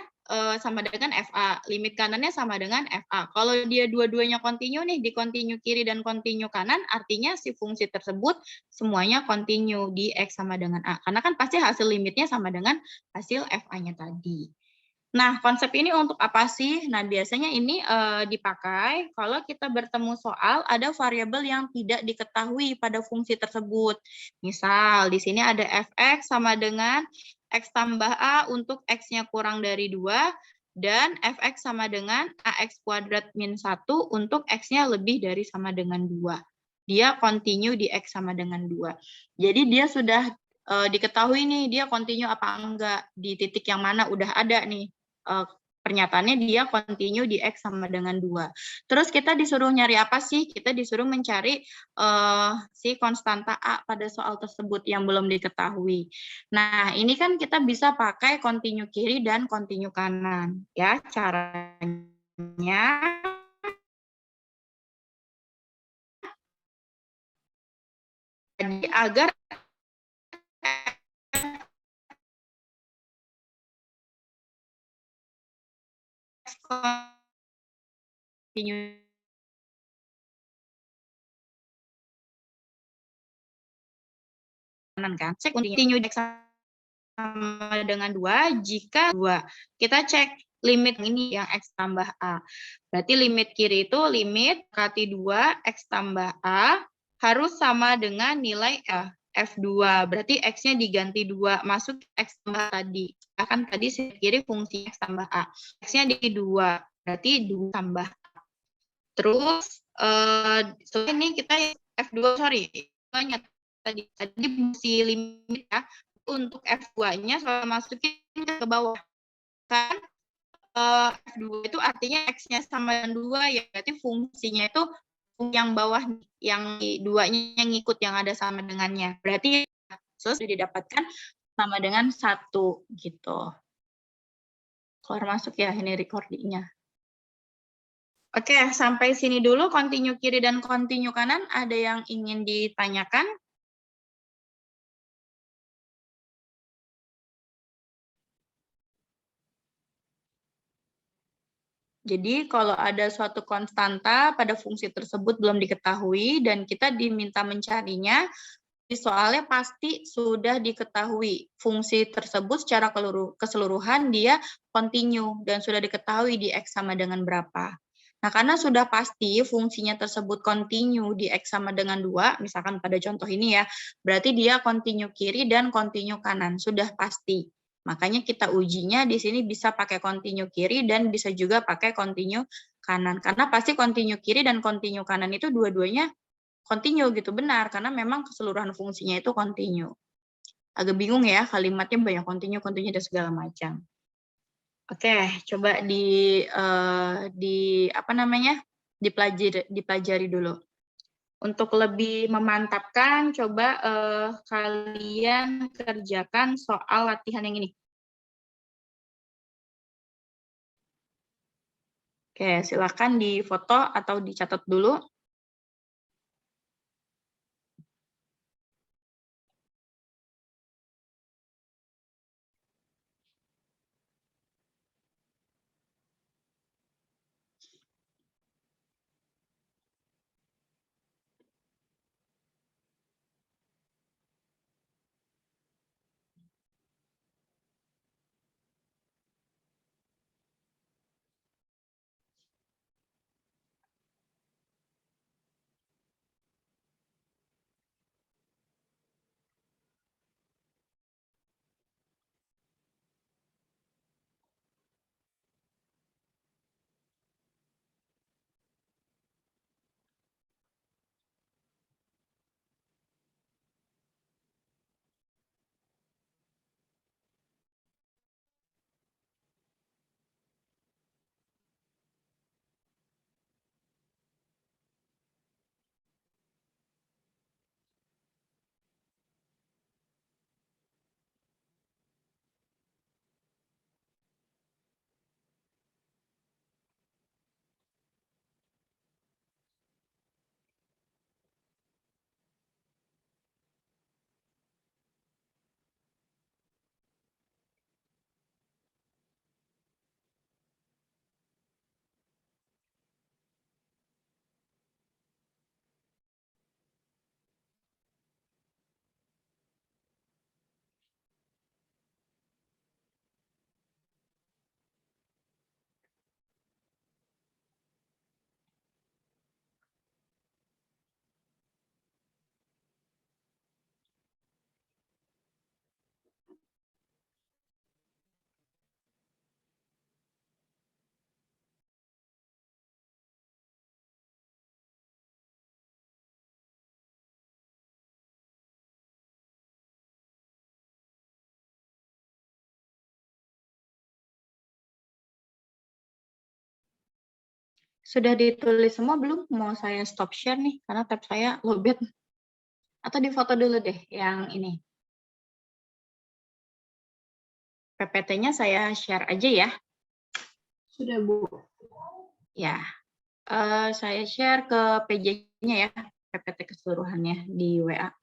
sama dengan FA, limit kanannya sama dengan FA. Kalau dia dua-duanya kontinu nih, di kontinu kiri dan kontinu kanan, artinya si fungsi tersebut semuanya kontinu di X sama dengan A. Karena kan pasti hasil limitnya sama dengan hasil FA-nya tadi. Nah, konsep ini untuk apa sih? Nah, biasanya ini dipakai kalau kita bertemu soal ada variabel yang tidak diketahui pada fungsi tersebut. Misal, di sini ada fx sama dengan x tambah a untuk x-nya kurang dari 2, dan fx sama dengan ax kuadrat min 1 untuk x-nya lebih dari sama dengan 2. Dia continue di x sama dengan 2. Jadi dia sudah diketahui nih, dia continue apa enggak, di titik yang mana udah ada nih. Pernyataannya dia continue di X sama dengan 2. Terus kita disuruh nyari apa sih? Kita disuruh mencari si konstanta A pada soal tersebut yang belum diketahui. Nah, ini kan kita bisa pakai continue kiri dan continue kanan. Ya, caranya jadi agar continue kanan kan, cek continue X sama dengan 2 jika 2. Kita cek limit ini yang X tambah A. Berarti limit kiri itu limit kati 2 X tambah A harus sama dengan nilai F2. Berarti X-nya diganti 2, masuk X tambah tadi. Kan tadi sisi kiri fungsi X tambah A. X-nya di 2, berarti 2 tambah A. Terus, ini kita F2, sorry, banyak tadi fungsi limit ya. Untuk F2-nya saya masukin ke bawah. Kan F2 itu artinya X-nya sama dengan 2, ya berarti fungsinya itu yang bawah, yang 2-nya yang ngikut, yang ada sama dengannya. Berarti sudah didapatkan sama dengan 1, gitu. Keluar masuk ya ini recording-nya. Oke, sampai sini dulu continue kiri dan continue kanan. Ada yang ingin ditanyakan? Jadi kalau ada suatu konstanta pada fungsi tersebut belum diketahui dan kita diminta mencarinya, di soalnya pasti sudah diketahui fungsi tersebut secara keseluruhan dia continue dan sudah diketahui di X sama dengan berapa. Nah, karena sudah pasti fungsinya tersebut continue di X sama dengan 2, misalkan pada contoh ini ya, berarti dia continue kiri dan continue kanan, sudah pasti. Makanya kita ujinya di sini bisa pakai continue kiri dan bisa juga pakai continue kanan. Karena pasti continue kiri dan continue kanan itu dua-duanya continue gitu, benar. Karena memang keseluruhan fungsinya itu continue. Agak bingung ya, kalimatnya banyak continue, dan segala macam. Oke, coba dipelajari dulu. Untuk lebih memantapkan, coba kalian kerjakan soal latihan yang ini. Oke, silakan difoto atau dicatat dulu. Sudah ditulis semua belum? Mau saya stop share nih, karena tab saya lowbat. Atau di foto dulu deh yang ini. PPT-nya saya share aja ya. Sudah, Bu. Ya, saya share ke PJ-nya ya, PPT keseluruhannya di WA.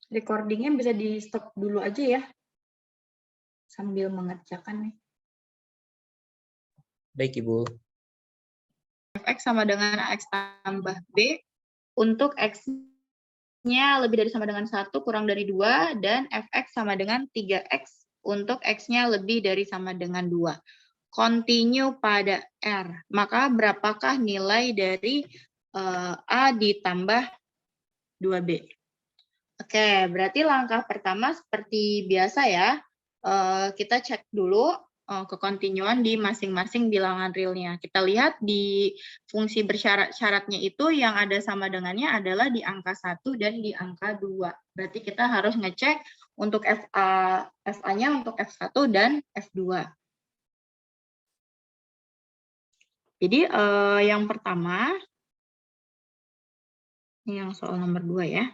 Recordingnya bisa di stop dulu aja ya, sambil mengerjakan nih. Baik, Ibu. Fx sama dengan AX tambah B, untuk X-nya lebih dari sama dengan 1 kurang dari 2, dan Fx sama dengan 3X untuk X-nya lebih dari sama dengan 2. Continue pada R, maka berapakah nilai dari A ditambah 2B? Oke, berarti langkah pertama seperti biasa ya, kita cek dulu kekontinuan di masing-masing bilangan realnya. Kita lihat di fungsi bersyarat-syaratnya itu yang ada sama dengannya adalah di angka 1 dan di angka 2. Berarti kita harus ngecek untuk FA-nya untuk F1 dan F2. Jadi yang pertama, ini yang soal nomor 2 ya.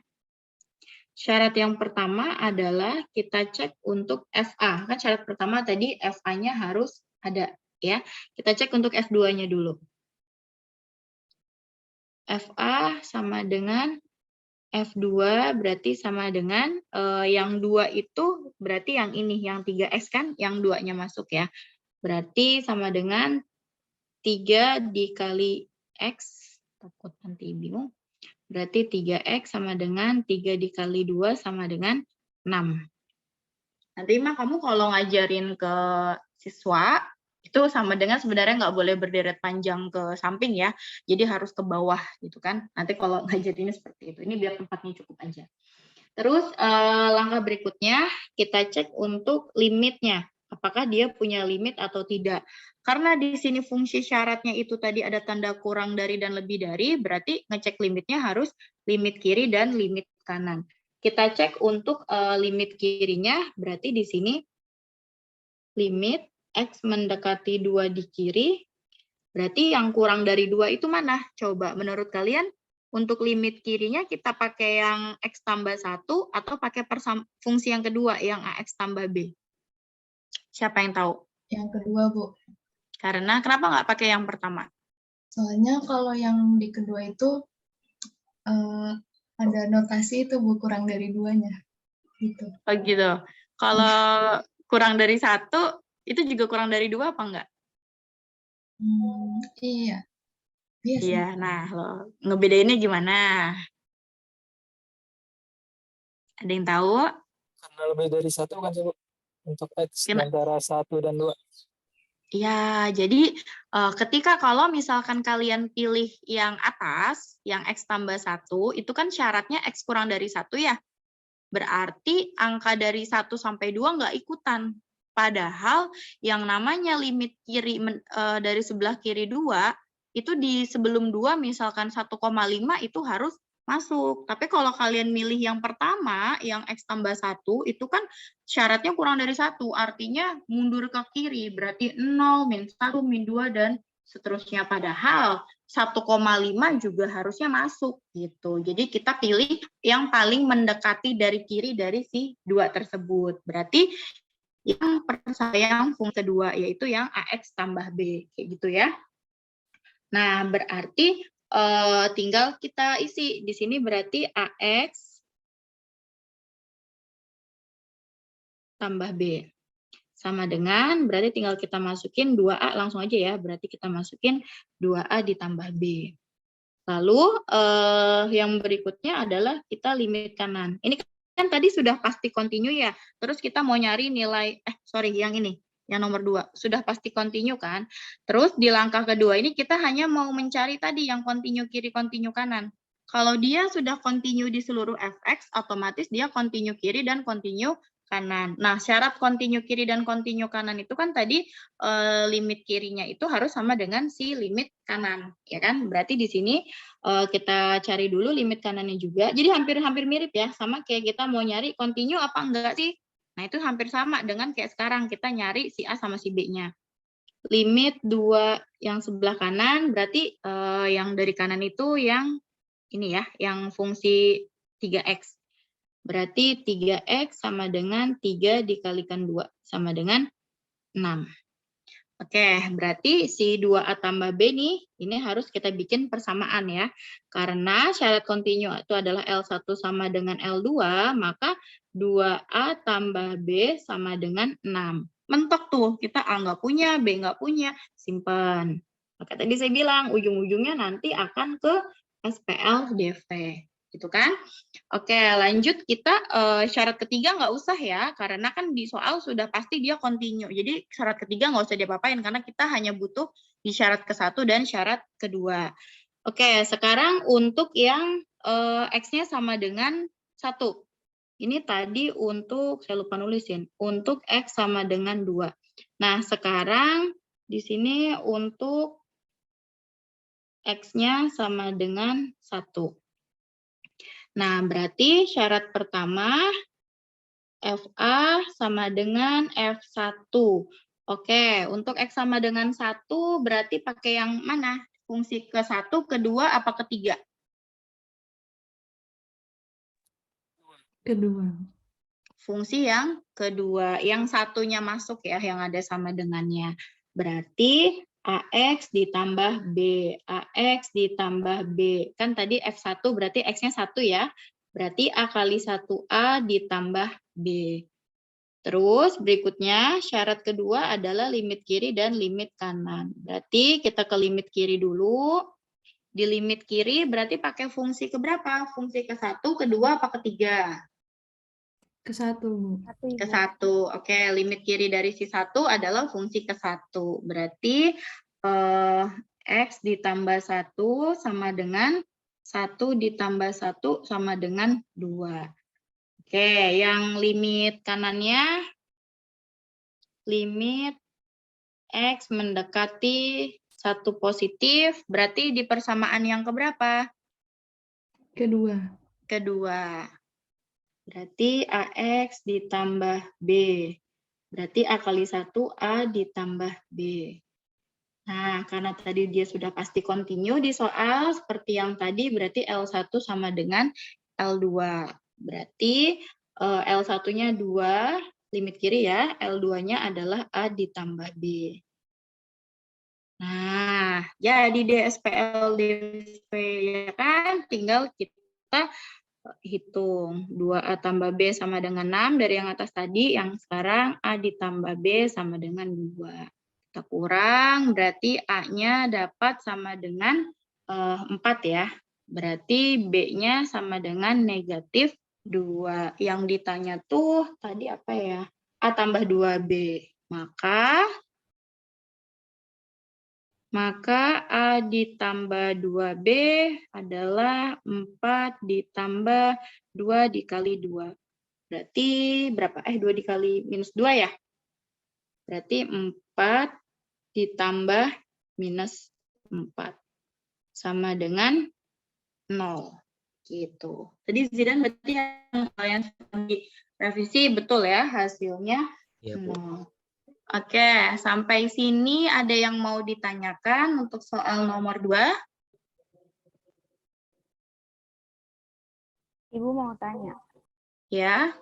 Syarat yang pertama adalah kita cek untuk FA. Kan syarat pertama tadi FA-nya harus ada ya. Kita cek untuk F2-nya dulu. FA sama dengan F2 berarti sama dengan yang 2 itu berarti yang ini, yang 3X kan, yang 2-nya masuk ya. Berarti sama dengan 3 dikali X, takut nanti bingung. Berarti 3X sama dengan 3 dikali 2 sama dengan 6. Nanti mah kamu kalau ngajarin ke siswa, itu sama dengan sebenarnya nggak boleh berderet panjang ke samping ya. Jadi harus ke bawah gitu kan. Nanti kalau ngajarinnya seperti itu. Ini biar tempatnya cukup aja. Terus langkah berikutnya kita cek untuk limitnya. Apakah dia punya limit atau tidak. Karena di sini fungsi syaratnya itu tadi ada tanda kurang dari dan lebih dari, berarti ngecek limitnya harus limit kiri dan limit kanan. Kita cek untuk limit kirinya, berarti di sini limit X mendekati 2 di kiri, berarti yang kurang dari 2 itu mana? Coba menurut kalian untuk limit kirinya kita pakai yang X tambah 1 atau pakai fungsi yang kedua yang AX tambah B? Siapa yang tahu? Yang kedua, Bu. Karena kenapa nggak pakai yang pertama? Soalnya kalau yang di kedua itu ada notasi itu, Bu, kurang dari 2-nya. Gitu. Oh gitu. Kalau kurang dari 1, itu juga kurang dari 2 apa enggak? Iya. Iya, Iya, nah lo ngebedainnya gimana? Ada yang tahu? Karena lebih dari 1 kan sih, Bu? Untuk X Gimana? antara 1 dan 2. Ya, jadi ketika kalau misalkan kalian pilih yang atas, yang X tambah 1, itu kan syaratnya X kurang dari 1 ya. Berarti angka dari 1 sampai 2 nggak ikutan. Padahal yang namanya limit kiri dari sebelah kiri 2, itu di sebelum 2 misalkan 1,5 itu harus masuk. Tapi kalau kalian milih yang pertama, yang X tambah 1, itu kan syaratnya kurang dari 1. Artinya mundur ke kiri, berarti 0, min 1, min 2, dan seterusnya. Padahal 1,5 juga harusnya masuk gitu. Jadi kita pilih yang paling mendekati dari kiri dari si 2 tersebut. Berarti yang fungsi kedua yaitu yang AX tambah B kayak gitu ya. Nah, berarti tinggal kita isi di sini berarti AX tambah B sama dengan berarti tinggal kita masukin 2A langsung aja ya. Berarti kita masukin 2A ditambah B. Lalu yang berikutnya adalah kita limit kanan. Ini kan tadi sudah pasti continue ya. Terus kita mau nyari nilai yang ini. yang nomor 2. Sudah pasti continue kan? Terus di langkah kedua ini kita hanya mau mencari tadi yang continue kiri, continue kanan. Kalau dia sudah continue di seluruh fx, otomatis dia continue kiri dan continue kanan. Nah, syarat continue kiri dan continue kanan itu kan tadi limit kirinya itu harus sama dengan si limit kanan, ya kan? Berarti di sini kita cari dulu limit kanannya juga. Jadi hampir-hampir mirip ya, sama kayak kita mau nyari continue apa enggak sih? Nah, itu hampir sama dengan kayak sekarang kita nyari si A sama si B-nya. Limit 2 yang sebelah kanan berarti yang dari kanan itu yang ini ya, yang fungsi 3x. Berarti 3x sama dengan 3 dikalikan 2 sama dengan 6. Oke, berarti si 2A tambah B nih, ini harus kita bikin persamaan ya. Karena syarat kontinu itu adalah L1 sama dengan L2, maka 2A tambah B sama dengan 6. Mentok tuh, kita A nggak punya, B nggak punya, simpan. Oke, tadi saya bilang, ujung-ujungnya nanti akan ke SPL DV. Gitu kan? Oke, lanjut kita syarat ketiga nggak usah ya, karena kan di soal sudah pasti dia continue. Jadi syarat ketiga nggak usah diapa-apain, karena kita hanya butuh di syarat ke-1 dan syarat kedua. Oke, sekarang untuk yang X-nya sama dengan 1. Ini tadi untuk, saya lupa nulisin, untuk X sama dengan 2. Nah, sekarang di sini untuk X-nya sama dengan 1. Nah, berarti syarat pertama FA sama dengan F1. Oke, untuk X sama dengan 1 berarti pakai yang mana? Fungsi ke-1, kedua, apa ketiga? Kedua. Fungsi yang kedua. Yang satunya masuk ya, yang ada sama dengannya. Berarti AX ditambah B, AX ditambah B. Kan tadi F1 berarti X-nya 1 ya. Berarti A kali 1A ditambah B. Terus berikutnya syarat kedua adalah limit kiri dan limit kanan. Berarti kita ke limit kiri dulu. Di limit kiri berarti pakai fungsi keberapa? Fungsi ke-1, kedua, apa ketiga? Ke-1, Bu. Ke-1. Oke, limit kiri dari si 1 adalah fungsi ke-1. Berarti X ditambah 1 sama dengan 1 ditambah 1 sama dengan 2. Oke, yang limit kanannya, limit X mendekati 1 positif, berarti di persamaan yang keberapa? Kedua. Kedua. Berarti AX ditambah B. Berarti A kali 1 A ditambah B. Nah, karena tadi dia sudah pasti continue di soal, seperti yang tadi, berarti L1 sama dengan L2. Berarti L1-nya 2, limit kiri ya, L2-nya adalah A ditambah B. Nah, jadi DSPL DV ya kan, tinggal kita hitung 2A tambah B sama dengan 6 dari yang atas tadi, yang sekarang A ditambah B sama dengan 2. Kita kurang, berarti A-nya dapat sama dengan 4 ya. Berarti B-nya sama dengan negatif 2. Yang ditanya tuh tadi apa ya? A tambah 2B. Maka A ditambah 2B adalah 4 ditambah 2 dikali 2. Berarti berapa? 2 dikali minus 2 ya? Berarti 4 ditambah minus 4. Sama dengan 0. Gitu. Jadi Zidan berarti yang revisi betul ya hasilnya 0. Oke, sampai sini ada yang mau ditanyakan untuk soal nomor 2? Ibu mau tanya. Ya.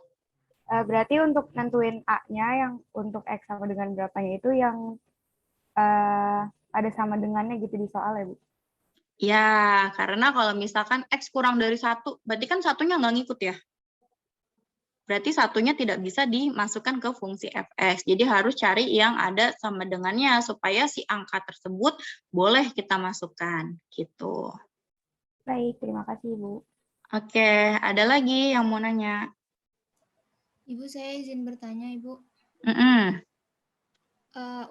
Berarti untuk nentuin A-nya yang untuk X sama dengan berapanya itu yang ada sama dengannya gitu di soal ya, Bu? Ya, karena kalau misalkan X kurang dari 1, berarti kan satunya nggak ngikut ya. Berarti satunya tidak bisa dimasukkan ke fungsi fx. Jadi harus cari yang ada sama dengannya supaya si angka tersebut boleh kita masukkan. Gitu. Baik, terima kasih, Ibu. Oke, ada lagi yang mau nanya? Ibu, saya izin bertanya, Ibu.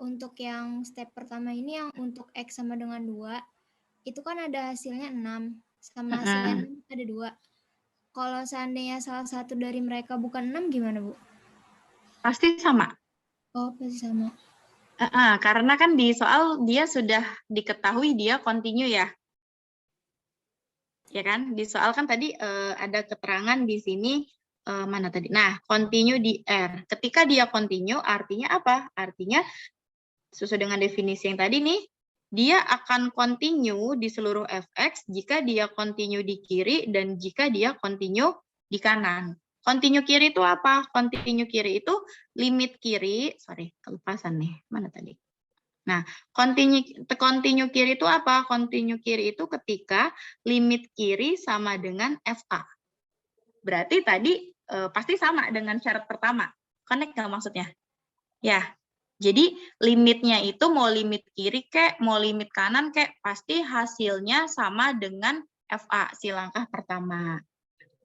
untuk yang step pertama ini yang untuk X sama dengan 2, itu kan ada hasilnya 6, sama hasilnya 6 ada 2. Kalau seandainya salah satu dari mereka bukan 6 gimana, Bu? Pasti sama. Oh, pasti sama. Karena kan di soal dia sudah diketahui dia continue ya. Ya kan? Di soal kan tadi ada keterangan di sini mana tadi? Nah, continue di R. Ketika dia continue artinya apa? Artinya sesuai dengan definisi yang tadi nih, dia akan continue di seluruh fx jika dia continue di kiri dan jika dia continue di kanan. Continue kiri itu apa? Continue kiri itu limit kiri, sorry, kelupasan nih. Mana tadi? Nah, continue kiri itu apa? Continue kiri itu ketika limit kiri sama dengan FA. Berarti tadi pasti sama dengan syarat pertama. Connect nggak maksudnya? Ya, jadi limitnya itu mau limit kiri kek, mau limit kanan kek, pasti hasilnya sama dengan FA, si langkah pertama.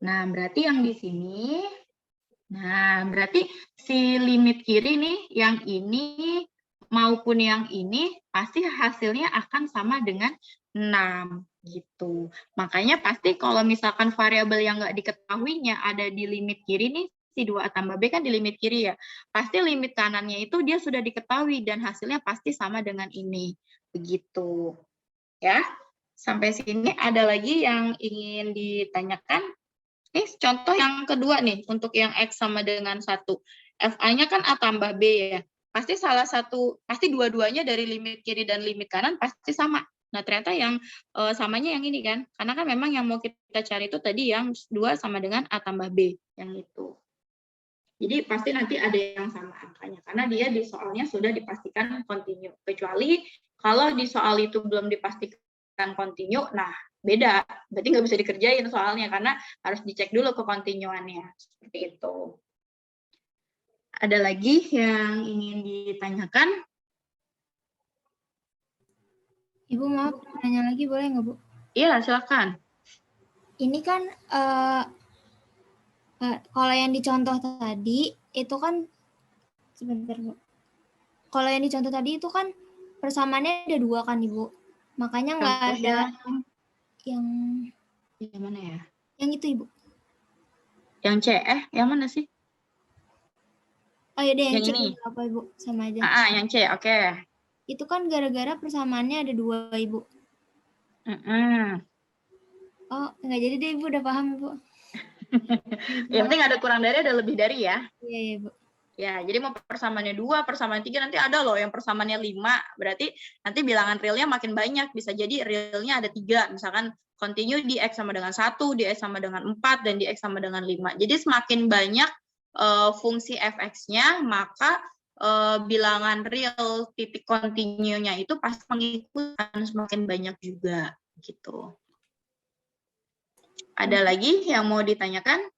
Nah, berarti yang di sini, nah berarti si limit kiri nih, yang ini maupun yang ini, pasti hasilnya akan sama dengan 6, gitu. Makanya pasti kalau misalkan variabel yang nggak diketahuinya ada di limit kiri nih, si 2A tambah B kan di limit kiri ya. Pasti limit kanannya itu dia sudah diketahui dan hasilnya pasti sama dengan ini. Begitu. Ya. Sampai sini ada lagi yang ingin ditanyakan? Nih contoh yang kedua nih untuk yang X sama dengan 1. FA-nya kan A tambah B ya. Pasti salah satu, pasti dua-duanya dari limit kiri dan limit kanan pasti sama. Nah, ternyata yang samanya yang ini kan. Karena kan memang yang mau kita cari itu tadi yang 2 sama dengan A tambah B. Yang itu. Jadi pasti nanti ada yang sama angkanya. Karena dia di soalnya sudah dipastikan continue. Kecuali kalau di soal itu belum dipastikan continue, nah beda. Berarti nggak bisa dikerjain soalnya. Karena harus dicek dulu ke continuannya. Seperti itu. Ada lagi yang ingin ditanyakan? Ibu maaf, tanya lagi boleh nggak, Bu? Iya, silakan. Ini kan kalau yang dicontoh tadi itu kan sebentar, Bu. Kalau yang dicontoh tadi itu kan persamaannya ada 2 kan, Ibu. Makanya nggak ada yang mana ya? Yang itu, Ibu. Yang C, yang mana sih? Oh iya deh, yang C ini. apa, Ibu? Sama aja. Yang C, oke. Itu kan gara-gara persamaannya ada 2, Ibu. Oh, nggak jadi deh, Ibu. Udah paham, Ibu. Yang penting ada kurang dari, ada lebih dari ya. Iya, Bu. Ya, jadi mau persamaannya 2, persamaan 3, nanti ada loh yang persamaannya 5. Berarti nanti bilangan realnya makin banyak. Bisa jadi realnya ada 3. Misalkan continue di X sama dengan 1, di X sama dengan 4, dan di X sama dengan 5. Jadi semakin banyak fungsi fx-nya, maka bilangan real titik continue-nya itu pasti mengikuti semakin banyak juga. Gitu. Ada lagi yang mau ditanyakan?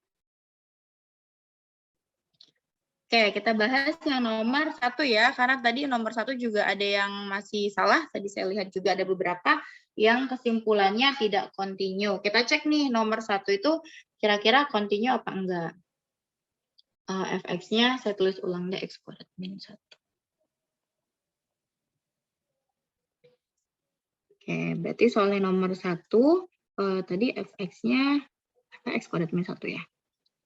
Oke, kita bahas yang nomor 1 ya, karena tadi nomor 1 juga ada yang masih salah. Tadi saya lihat juga ada beberapa yang kesimpulannya tidak continue. Kita cek nih nomor 1 itu kira-kira continue apa enggak. Fx-nya saya tulis ulang deh, x kuadrat min 1. Oke, berarti soalnya nomor 1 tadi fx-nya x kuadrat min 1 ya.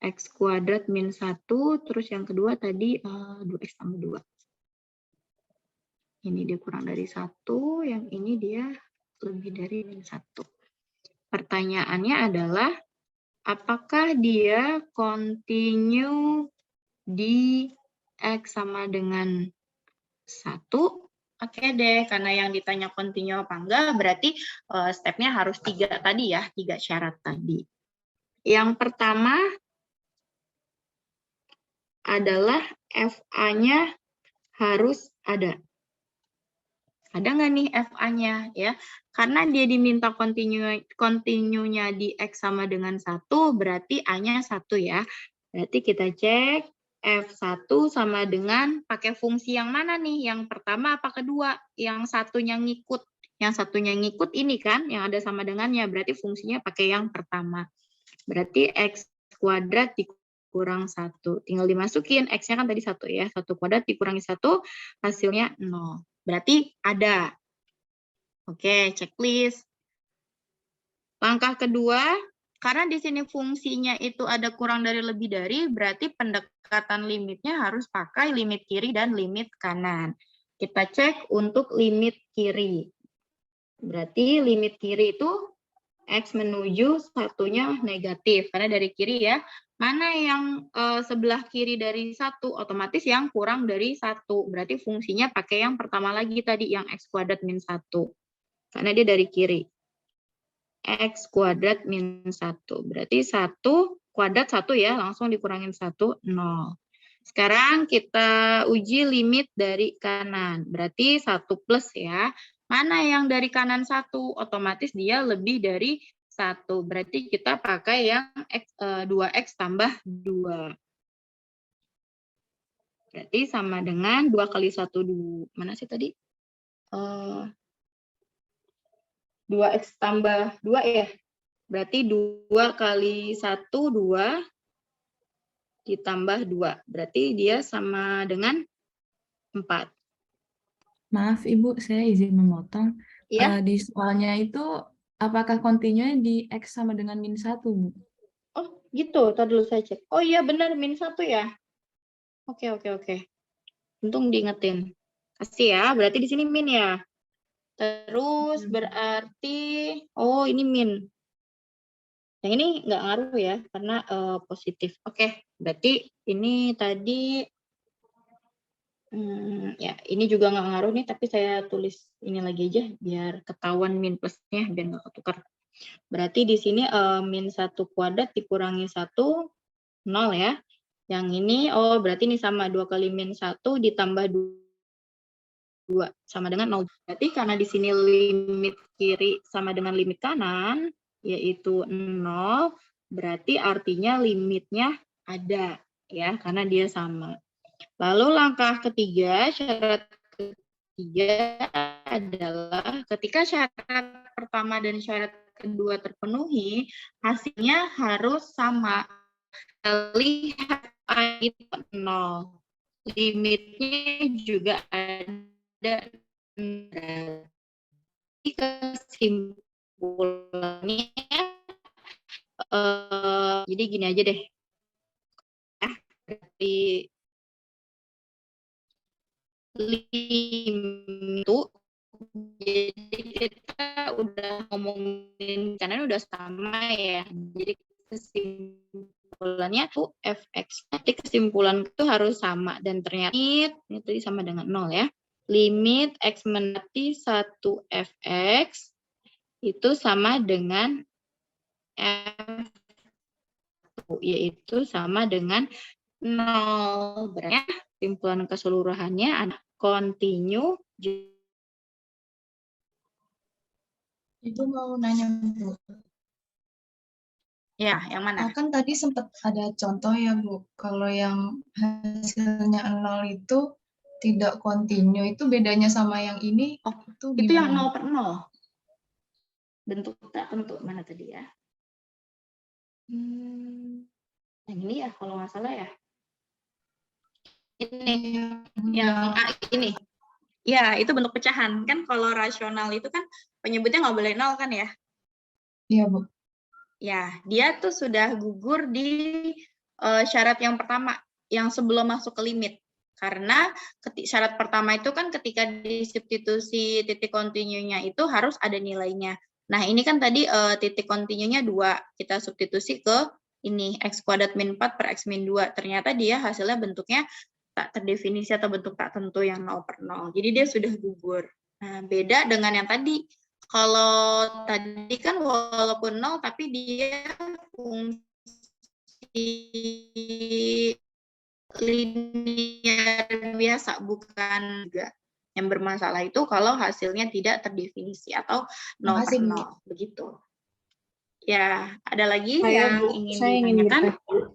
X kuadrat min 1, terus yang kedua tadi 2x tambah 2. Ini dia kurang dari 1, yang ini dia lebih dari min 1. Pertanyaannya adalah, apakah dia continue di X sama dengan 1? Oke deh, karena yang ditanya continue apa enggak, berarti stepnya harus 3 tadi ya, 3 syarat tadi. Yang pertama, adalah FA-nya harus ada. Ada nggak nih FA-nya ya? Karena dia diminta continue-nya di X sama dengan 1, berarti A-nya 1 ya. Berarti kita cek F1 sama dengan pakai fungsi yang mana nih? Yang pertama apa kedua? Yang satunya ngikut. Yang satunya ngikut ini kan, yang ada sama dengannya. Berarti fungsinya pakai yang pertama. Berarti X kuadrat kurang 1. Tinggal dimasukin, X-nya kan tadi 1 ya. 1 kuadrat dikurangi 1, hasilnya 0. Berarti ada. Oke, checklist. Langkah kedua, karena di sini fungsinya itu ada kurang dari lebih dari, berarti pendekatan limitnya harus pakai limit kiri dan limit kanan. Kita cek untuk limit kiri. Berarti limit kiri itu X menuju satunya negatif, karena dari kiri ya. Mana yang sebelah kiri dari 1, otomatis yang kurang dari 1. Berarti fungsinya pakai yang pertama lagi tadi, yang X kuadrat min 1. Karena dia dari kiri. X kuadrat min 1. Berarti 1 kuadrat 1 ya, langsung dikurangin 1, 0. Sekarang kita uji limit dari kanan. Berarti 1 plus ya. Mana yang dari kanan 1? Otomatis dia lebih dari 1. Berarti kita pakai yang 2X tambah 2. Berarti sama dengan 2 kali 1, 2. Mana sih tadi? 2X tambah 2 ya. Berarti 2 kali 1, 2 ditambah 2. Berarti dia sama dengan 4. Maaf Ibu, saya izin memotong. Iya. Di soalnya itu apakah kontinunya di X sama dengan min 1, Bu? Oh gitu, tadi dulu saya cek. Oh iya benar, min 1 ya. Oke. Untung diingetin. Kasih ya, berarti di sini min ya. Terus berarti, oh ini min. Yang ini nggak ngaruh ya, karena positif. Oke, berarti ini tadi, ya ini juga nggak ngaruh nih, tapi saya tulis ini lagi aja, biar ketahuan min plusnya, biar nggak ketukar. Berarti di sini min 1 kuadrat dikurangi 1, 0 ya. Yang ini, oh berarti ini sama 2 kali min 1 ditambah 2 sama dengan 0. Berarti karena di sini limit kiri sama dengan limit kanan, yaitu 0, berarti artinya limitnya ada ya, karena dia sama. Lalu langkah ketiga, syarat ketiga adalah ketika syarat pertama dan syarat kedua terpenuhi, hasilnya harus sama. Lihat A itu 0. Limitnya juga ada. Kesimpulannya, jadi gini aja deh. Dari limit itu, jadi kita udah ngomongin kanan udah sama ya. Jadi kesimpulannya tuh fx. Nanti kesimpulan itu harus sama, dan ternyata ini tadi sama dengan 0 ya. Limit x mendekati 1 fx itu sama dengan f, yaitu sama dengan 0. Berarti kesimpulan keseluruhannya ada continue. Itu mau nanya, Bu. Ya, yang mana? Kan tadi sempat ada contoh ya, Bu. Kalau yang hasilnya 0 itu tidak kontinu, itu bedanya sama yang ini? Oh, itu yang gimana? 0 per 0. Bentuk tak tentu, mana tadi ya? Yang ini ya, kalau nggak salah ya. Ini, yang A ini. Ya, itu bentuk pecahan. Kan kalau rasional itu kan penyebutnya nggak boleh 0 kan ya? Iya, Bu. Ya, dia tuh sudah gugur di syarat yang pertama, yang sebelum masuk ke limit. Karena syarat pertama itu kan ketika disubstitusi titik kontinunya itu harus ada nilainya. Nah, ini kan tadi titik kontinunya 2. Kita substitusi ke ini, x kuadrat min 4 per x min 2. Ternyata dia hasilnya bentuknya tak terdefinisi atau bentuk tak tentu yang 0 per 0. Jadi dia sudah gugur. Nah, beda dengan yang tadi. Kalau tadi kan walaupun 0, tapi dia fungsi linear biasa, bukan juga. Yang bermasalah itu kalau hasilnya tidak terdefinisi atau 0 per 0. Begitu. Ya, ada lagi yang ingin ditanyakan?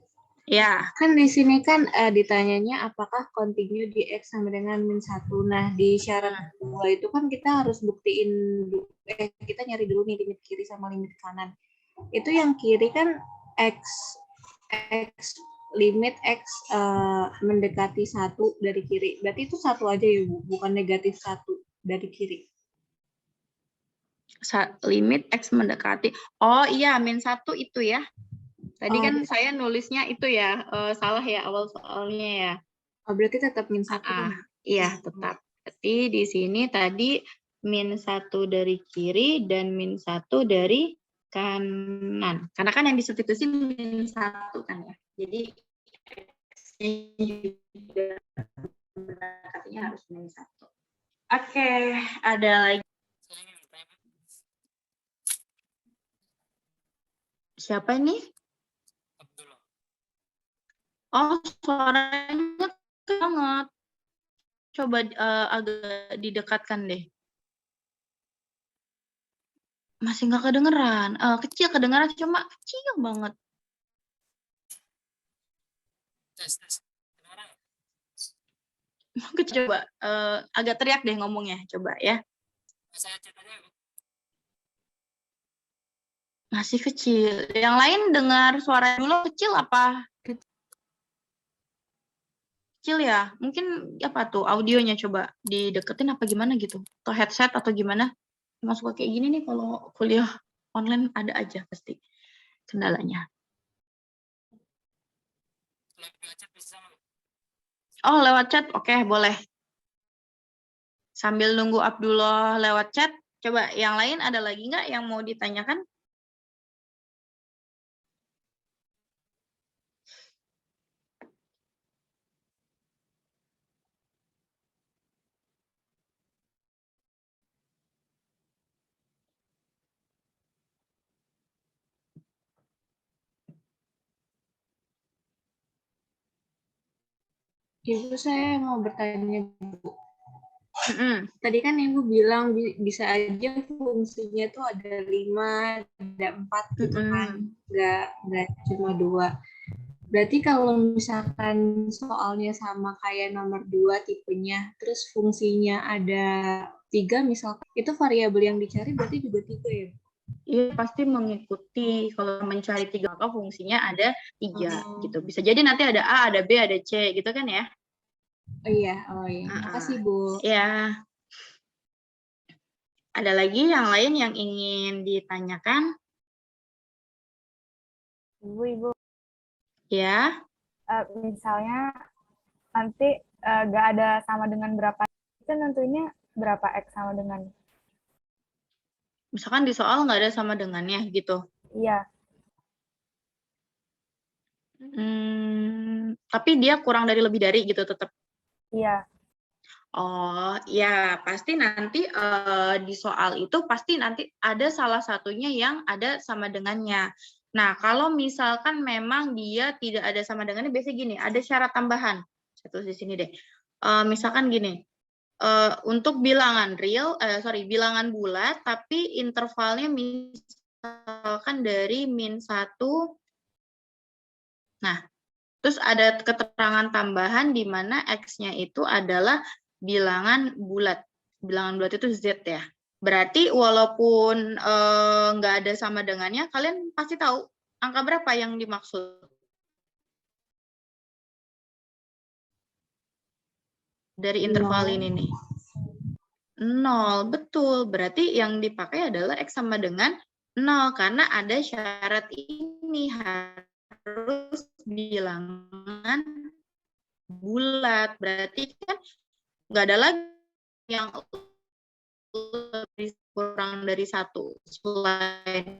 Ya. Kan di sini kan ditanyanya apakah kontinu di X sama dengan min 1. Nah, di syarat kedua itu kan kita harus buktiin, kita nyari dulu nih limit kiri sama limit kanan. Itu yang kiri kan X limit X mendekati 1 dari kiri. Berarti itu 1 aja ya, Bu? Bukan negatif 1 dari kiri. Limit X mendekati. Oh iya, -1 itu ya. Tadi Oh, kan saya nulisnya itu ya, salah ya awal soalnya ya. oh, berarti tetap -1 kan? Iya, tetap. Berarti di sini tadi -1 dari kiri dan -1 dari kanan. Karena kan yang disubstitusi -1 kan ya. Jadi X-nya juga mendekatinya harus -1. Oke, ada lagi. Siapa ini? Oh, suaranya kecil banget. Coba agak didekatkan deh. Masih nggak kedengeran. Kecil kedengeran, cuma kecil banget. Coba agak teriak deh ngomongnya. Coba ya. Masih kecil. Yang lain dengar suara dulu kecil apa? Kecil ya? Mungkin apa tuh audionya coba dideketin apa gimana gitu? Atau headset atau gimana? Masuk kayak gini nih kalau kuliah online ada aja pasti kendalanya. Oh, lewat chat? Oke, boleh. Sambil nunggu Abdullah lewat chat, coba yang lain ada lagi nggak yang mau ditanyakan? Ibu, saya mau bertanya, Bu. Tadi kan Ibu bilang bisa aja fungsinya tuh ada 5, ada 4 gitu kan. Nggak cuma 2. Berarti kalau misalkan soalnya sama kayak nomor 2 tipenya, terus fungsinya ada 3 misalkan, itu variabel yang dicari berarti juga 3 ya? Iya, pasti mengikuti. Kalau mencari 3 maka fungsinya ada 3 gitu. Bisa jadi nanti ada A, ada B, ada C gitu kan ya? Oh iya. Makasih, Bu. Ya. Ada lagi yang lain yang ingin ditanyakan? Ibu. Ya. Misalnya nanti nggak ada sama dengan berapa, itu tentunya berapa X sama dengan? Misalkan di soal nggak ada sama dengannya gitu. Iya. Tapi dia kurang dari lebih dari gitu tetap. Iya. Oh, ya pasti nanti di soal itu pasti nanti ada salah satunya yang ada sama dengannya. Nah, kalau misalkan memang dia tidak ada sama dengannya, biasanya gini, ada syarat tambahan. Saya tulis di sini deh. Misalkan gini, untuk bilangan bilangan bulat, tapi intervalnya misalkan dari -1. Nah, terus ada keterangan tambahan di mana X-nya itu adalah bilangan bulat. Bilangan bulat itu Z ya. Berarti walaupun nggak ada sama dengannya, kalian pasti tahu angka berapa yang dimaksud. Dari interval ini nih. 0, betul. Berarti yang dipakai adalah X sama dengan 0, karena ada syarat ini, harus bilangan bulat. Berarti kan nggak ada lagi yang lebih kurang dari 1 selain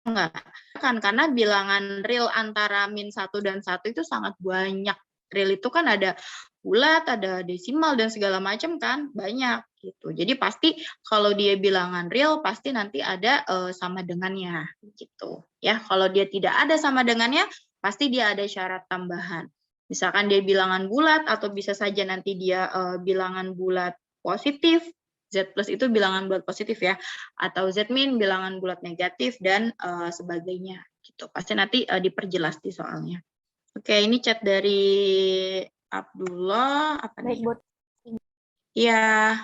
enggak kan, karena bilangan real antara -1 dan 1 itu sangat banyak. Real itu kan ada bulat, ada desimal dan segala macam kan, banyak gitu. Jadi pasti kalau dia bilangan real pasti nanti ada sama dengannya gitu. Ya, kalau dia tidak ada sama dengannya pasti dia ada syarat tambahan. Misalkan dia bilangan bulat atau bisa saja nanti dia bilangan bulat positif, Z plus itu bilangan bulat positif ya, atau Z min bilangan bulat negatif dan sebagainya gitu. Pasti nanti diperjelas di soalnya. Oke, ini chat dari Abdullah apa nih? Ya.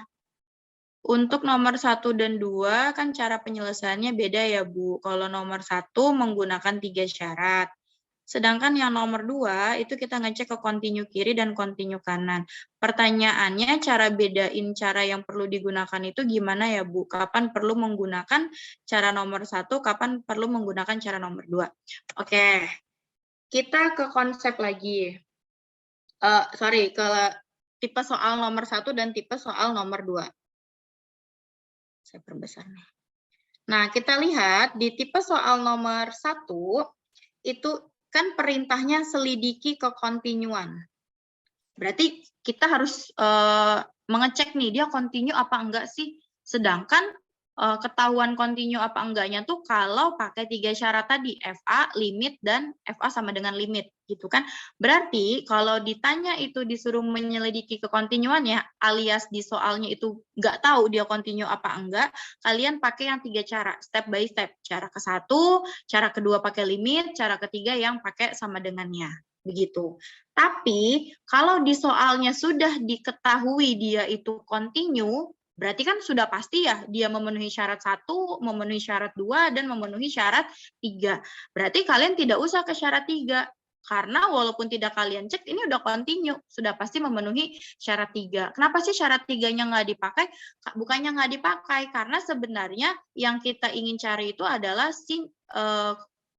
Untuk nomor 1 dan 2 kan cara penyelesaiannya beda ya, Bu. Kalau nomor 1 menggunakan 3 syarat. Sedangkan yang nomor 2 itu kita ngecek ke continue kiri dan continue kanan. Pertanyaannya cara bedain cara yang perlu digunakan itu gimana ya Bu? Kapan perlu menggunakan cara nomor 1, kapan perlu menggunakan cara nomor 2? Oke, kita ke konsep lagi. Ke tipe soal nomor 1 dan tipe soal nomor 2. Saya perbesar nih. Nah, kita lihat di tipe soal nomor 1, itu kan perintahnya selidiki kekontinuan. Berarti kita harus mengecek nih, dia kontinu apa enggak sih? Sedangkan ketahuan kontinu apa enggaknya tuh kalau pakai 3 syarat tadi, FA, limit, dan FA sama dengan limit, gitu kan. Berarti kalau ditanya itu disuruh menyelidiki kekontinuannya, alias di soalnya itu nggak tahu dia kontinu apa enggak, kalian pakai yang 3 cara, step by step. Cara ke-1, cara kedua pakai limit, cara ketiga yang pakai sama dengannya. Begitu. Tapi kalau di soalnya sudah diketahui dia itu kontinu, berarti kan sudah pasti ya dia memenuhi syarat 1, memenuhi syarat 2, dan memenuhi syarat 3. Berarti kalian tidak usah ke syarat 3. Karena walaupun tidak kalian cek, ini udah kontinu, sudah pasti memenuhi syarat 3. Kenapa sih syarat 3-nya nggak dipakai? Bukannya nggak dipakai, karena sebenarnya yang kita ingin cari itu adalah si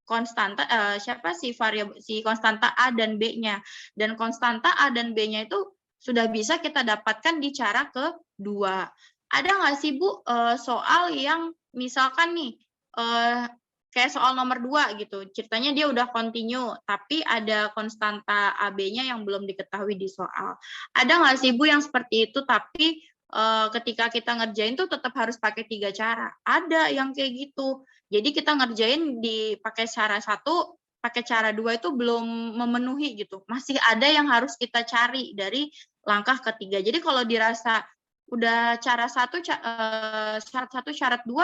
konstanta si konstanta A dan B-nya. Dan konstanta A dan B-nya itu sudah bisa kita dapatkan di cara kedua. Ada nggak sih Bu soal yang misalkan nih kayak soal nomor 2 gitu, ceritanya dia udah kontinu, tapi ada konstanta AB-nya yang belum diketahui di soal. Ada nggak sih Bu yang seperti itu, tapi ketika kita ngerjain tuh tetap harus pakai 3 cara? Ada yang kayak gitu. Jadi kita ngerjain pakai cara 1, pakai cara 2 itu belum memenuhi gitu. Masih ada yang harus kita cari dari langkah ketiga. Jadi kalau dirasa udah cara 1, syarat 1, syarat 2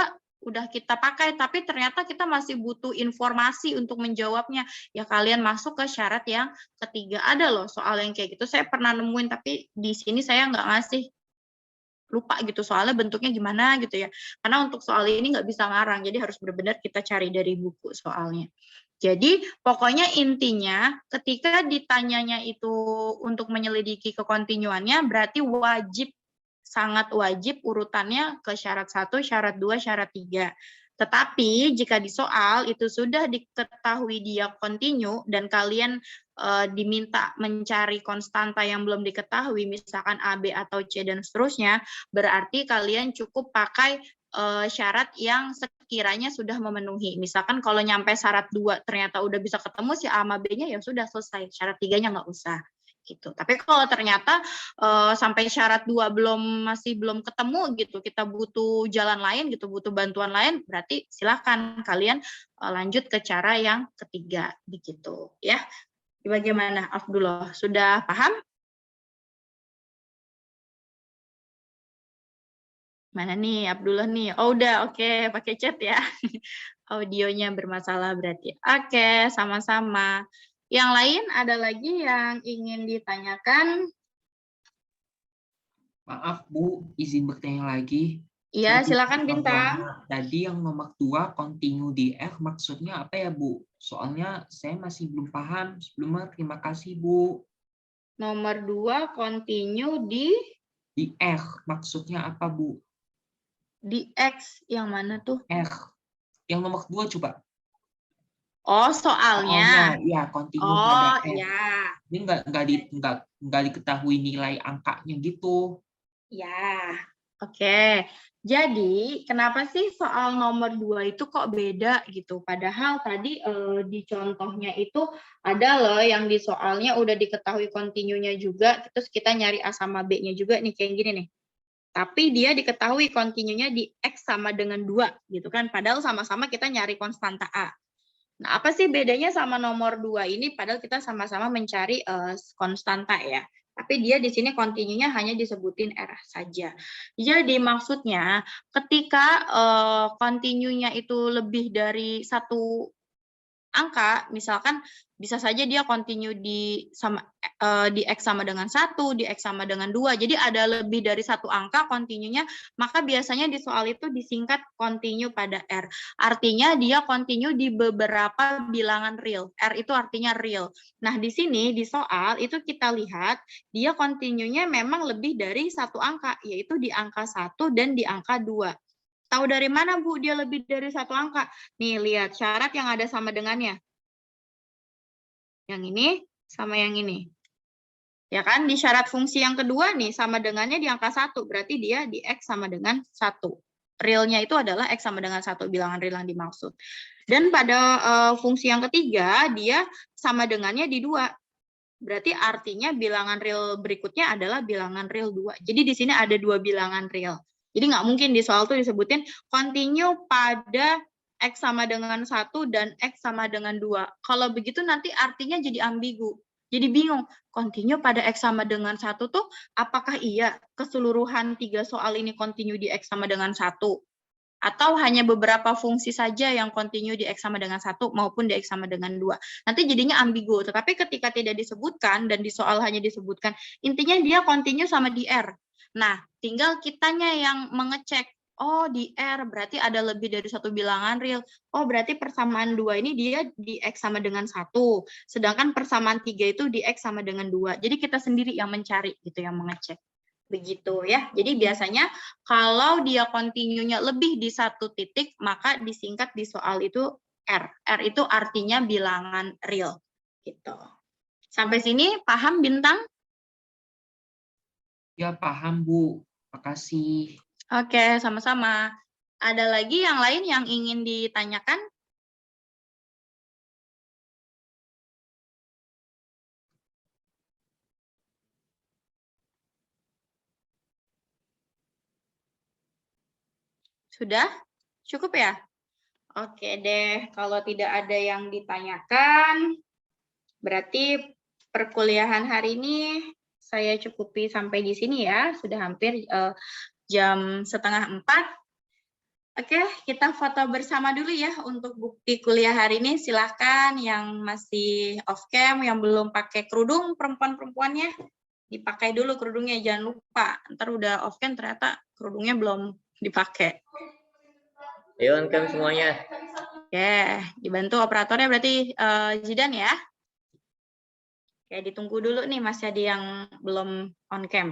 udah kita pakai, tapi ternyata kita masih butuh informasi untuk menjawabnya, ya kalian masuk ke syarat yang ketiga. Ada loh soal yang kayak gitu. Saya pernah nemuin, tapi di sini saya nggak ngasih, lupa gitu soalnya bentuknya gimana gitu ya, karena untuk soal ini nggak bisa ngarang, jadi harus benar-benar kita cari dari buku soalnya. Jadi pokoknya intinya ketika ditanyanya itu untuk menyelidiki kekontinuannya, berarti wajib, sangat wajib urutannya ke syarat 1, syarat 2, syarat 3. Tetapi jika di soal itu sudah diketahui dia kontinu dan kalian diminta mencari konstanta yang belum diketahui, misalkan A, B, atau C, dan seterusnya, berarti kalian cukup pakai syarat yang sekiranya sudah memenuhi. Misalkan kalau nyampe syarat 2 ternyata udah bisa ketemu si A sama B-nya, ya sudah selesai. Syarat 3-nya nggak usah. Gitu. Tapi kalau ternyata sampai syarat 2 masih belum ketemu gitu, kita butuh jalan lain gitu, butuh bantuan lain, berarti silakan kalian lanjut ke cara yang ketiga begitu ya. Bagaimana Abdullah, sudah paham? Mana nih Abdullah nih? Oh udah, oke, pakai chat ya. Audionya bermasalah berarti. Oke, sama-sama. Yang lain ada lagi yang ingin ditanyakan? Maaf Bu, izin bertanya lagi. Iya, silakan Bintang. Tadi yang nomor 2 continue di R maksudnya apa ya Bu? Soalnya saya masih belum paham. Sebelumnya terima kasih Bu. Nomor 2 continue di R maksudnya apa Bu? Di X yang mana tuh? R. Yang nomor 2 coba. Oh, soalnya. Ya, continue pada R. Ya. Ini nggak diketahui nilai angkanya gitu. Ya, oke. Jadi, kenapa sih soal nomor 2 itu kok beda gitu? Padahal tadi di contohnya itu ada loh yang di soalnya udah diketahui kontinunya juga, terus kita nyari A sama B-nya juga nih, kayak gini nih. Tapi dia diketahui kontinunya di X sama dengan 2 gitu kan, padahal sama-sama kita nyari konstanta A. Nah, apa sih bedanya sama nomor 2 ini? Padahal kita sama-sama mencari konstanta ya. Tapi dia di sini kontinunya hanya disebutin R saja. Jadi maksudnya ketika kontinunya itu lebih dari 1 angka, misalkan bisa saja dia continue di X sama dengan 1, di X sama dengan 2. Jadi ada lebih dari satu angka continue-nya, maka biasanya di soal itu disingkat continue pada R. Artinya dia continue di beberapa bilangan real. R itu artinya real. Nah, di sini di soal itu kita lihat dia continue-nya memang lebih dari satu angka, yaitu di angka 1 dan di angka 2. Tahu dari mana, Bu, dia lebih dari satu angka? Nih, lihat syarat yang ada sama dengannya. Yang ini sama yang ini. Ya kan, di syarat fungsi yang kedua nih, sama dengannya di angka 1. Berarti dia di X sama dengan 1. Realnya itu adalah X sama dengan 1, bilangan real yang dimaksud. Dan pada fungsi yang ketiga, dia sama dengannya di 2. Berarti artinya bilangan real berikutnya adalah bilangan real 2. Jadi di sini ada 2 bilangan real. Jadi nggak mungkin di soal tuh disebutin continue pada X sama dengan 1 dan X sama dengan 2. Kalau begitu nanti artinya jadi ambigu. Jadi bingung, continue pada X sama dengan 1 tuh apakah iya keseluruhan 3 soal ini continue di X sama dengan 1? Atau hanya beberapa fungsi saja yang continue di X sama dengan 1 maupun di X sama dengan 2. Nanti jadinya ambigu. Tetapi ketika tidak disebutkan dan di soal hanya disebutkan, intinya dia continue sama di R. Nah, tinggal kitanya yang mengecek, oh di R berarti ada lebih dari satu bilangan real. Oh berarti persamaan 2 ini dia di X sama dengan 1. Sedangkan persamaan 3 itu di X sama dengan 2. Jadi kita sendiri yang mencari gitu, yang mengecek. Begitu ya. Jadi biasanya kalau dia continue-nya lebih di satu titik, maka disingkat di soal itu R. R itu artinya bilangan real. Gitu. Sampai sini paham, Bintang? Ya, paham, Bu. Makasih. Oke, sama-sama. Ada lagi yang lain yang ingin ditanyakan? Sudah? Cukup ya? Oke deh, kalau tidak ada yang ditanyakan, berarti perkuliahan hari ini saya cukupi sampai di sini ya. Sudah hampir jam 3:30. Oke, kita foto bersama dulu ya untuk bukti kuliah hari ini. Silahkan yang masih off cam, yang belum pakai kerudung, perempuan-perempuannya, dipakai dulu kerudungnya, jangan lupa. Ntar udah off cam ternyata kerudungnya belum dipakai. Ayo on cam semuanya. Oke, dibantu operatornya berarti Zidan ya. Oke, ditunggu dulu nih, masih ada yang belum on cam.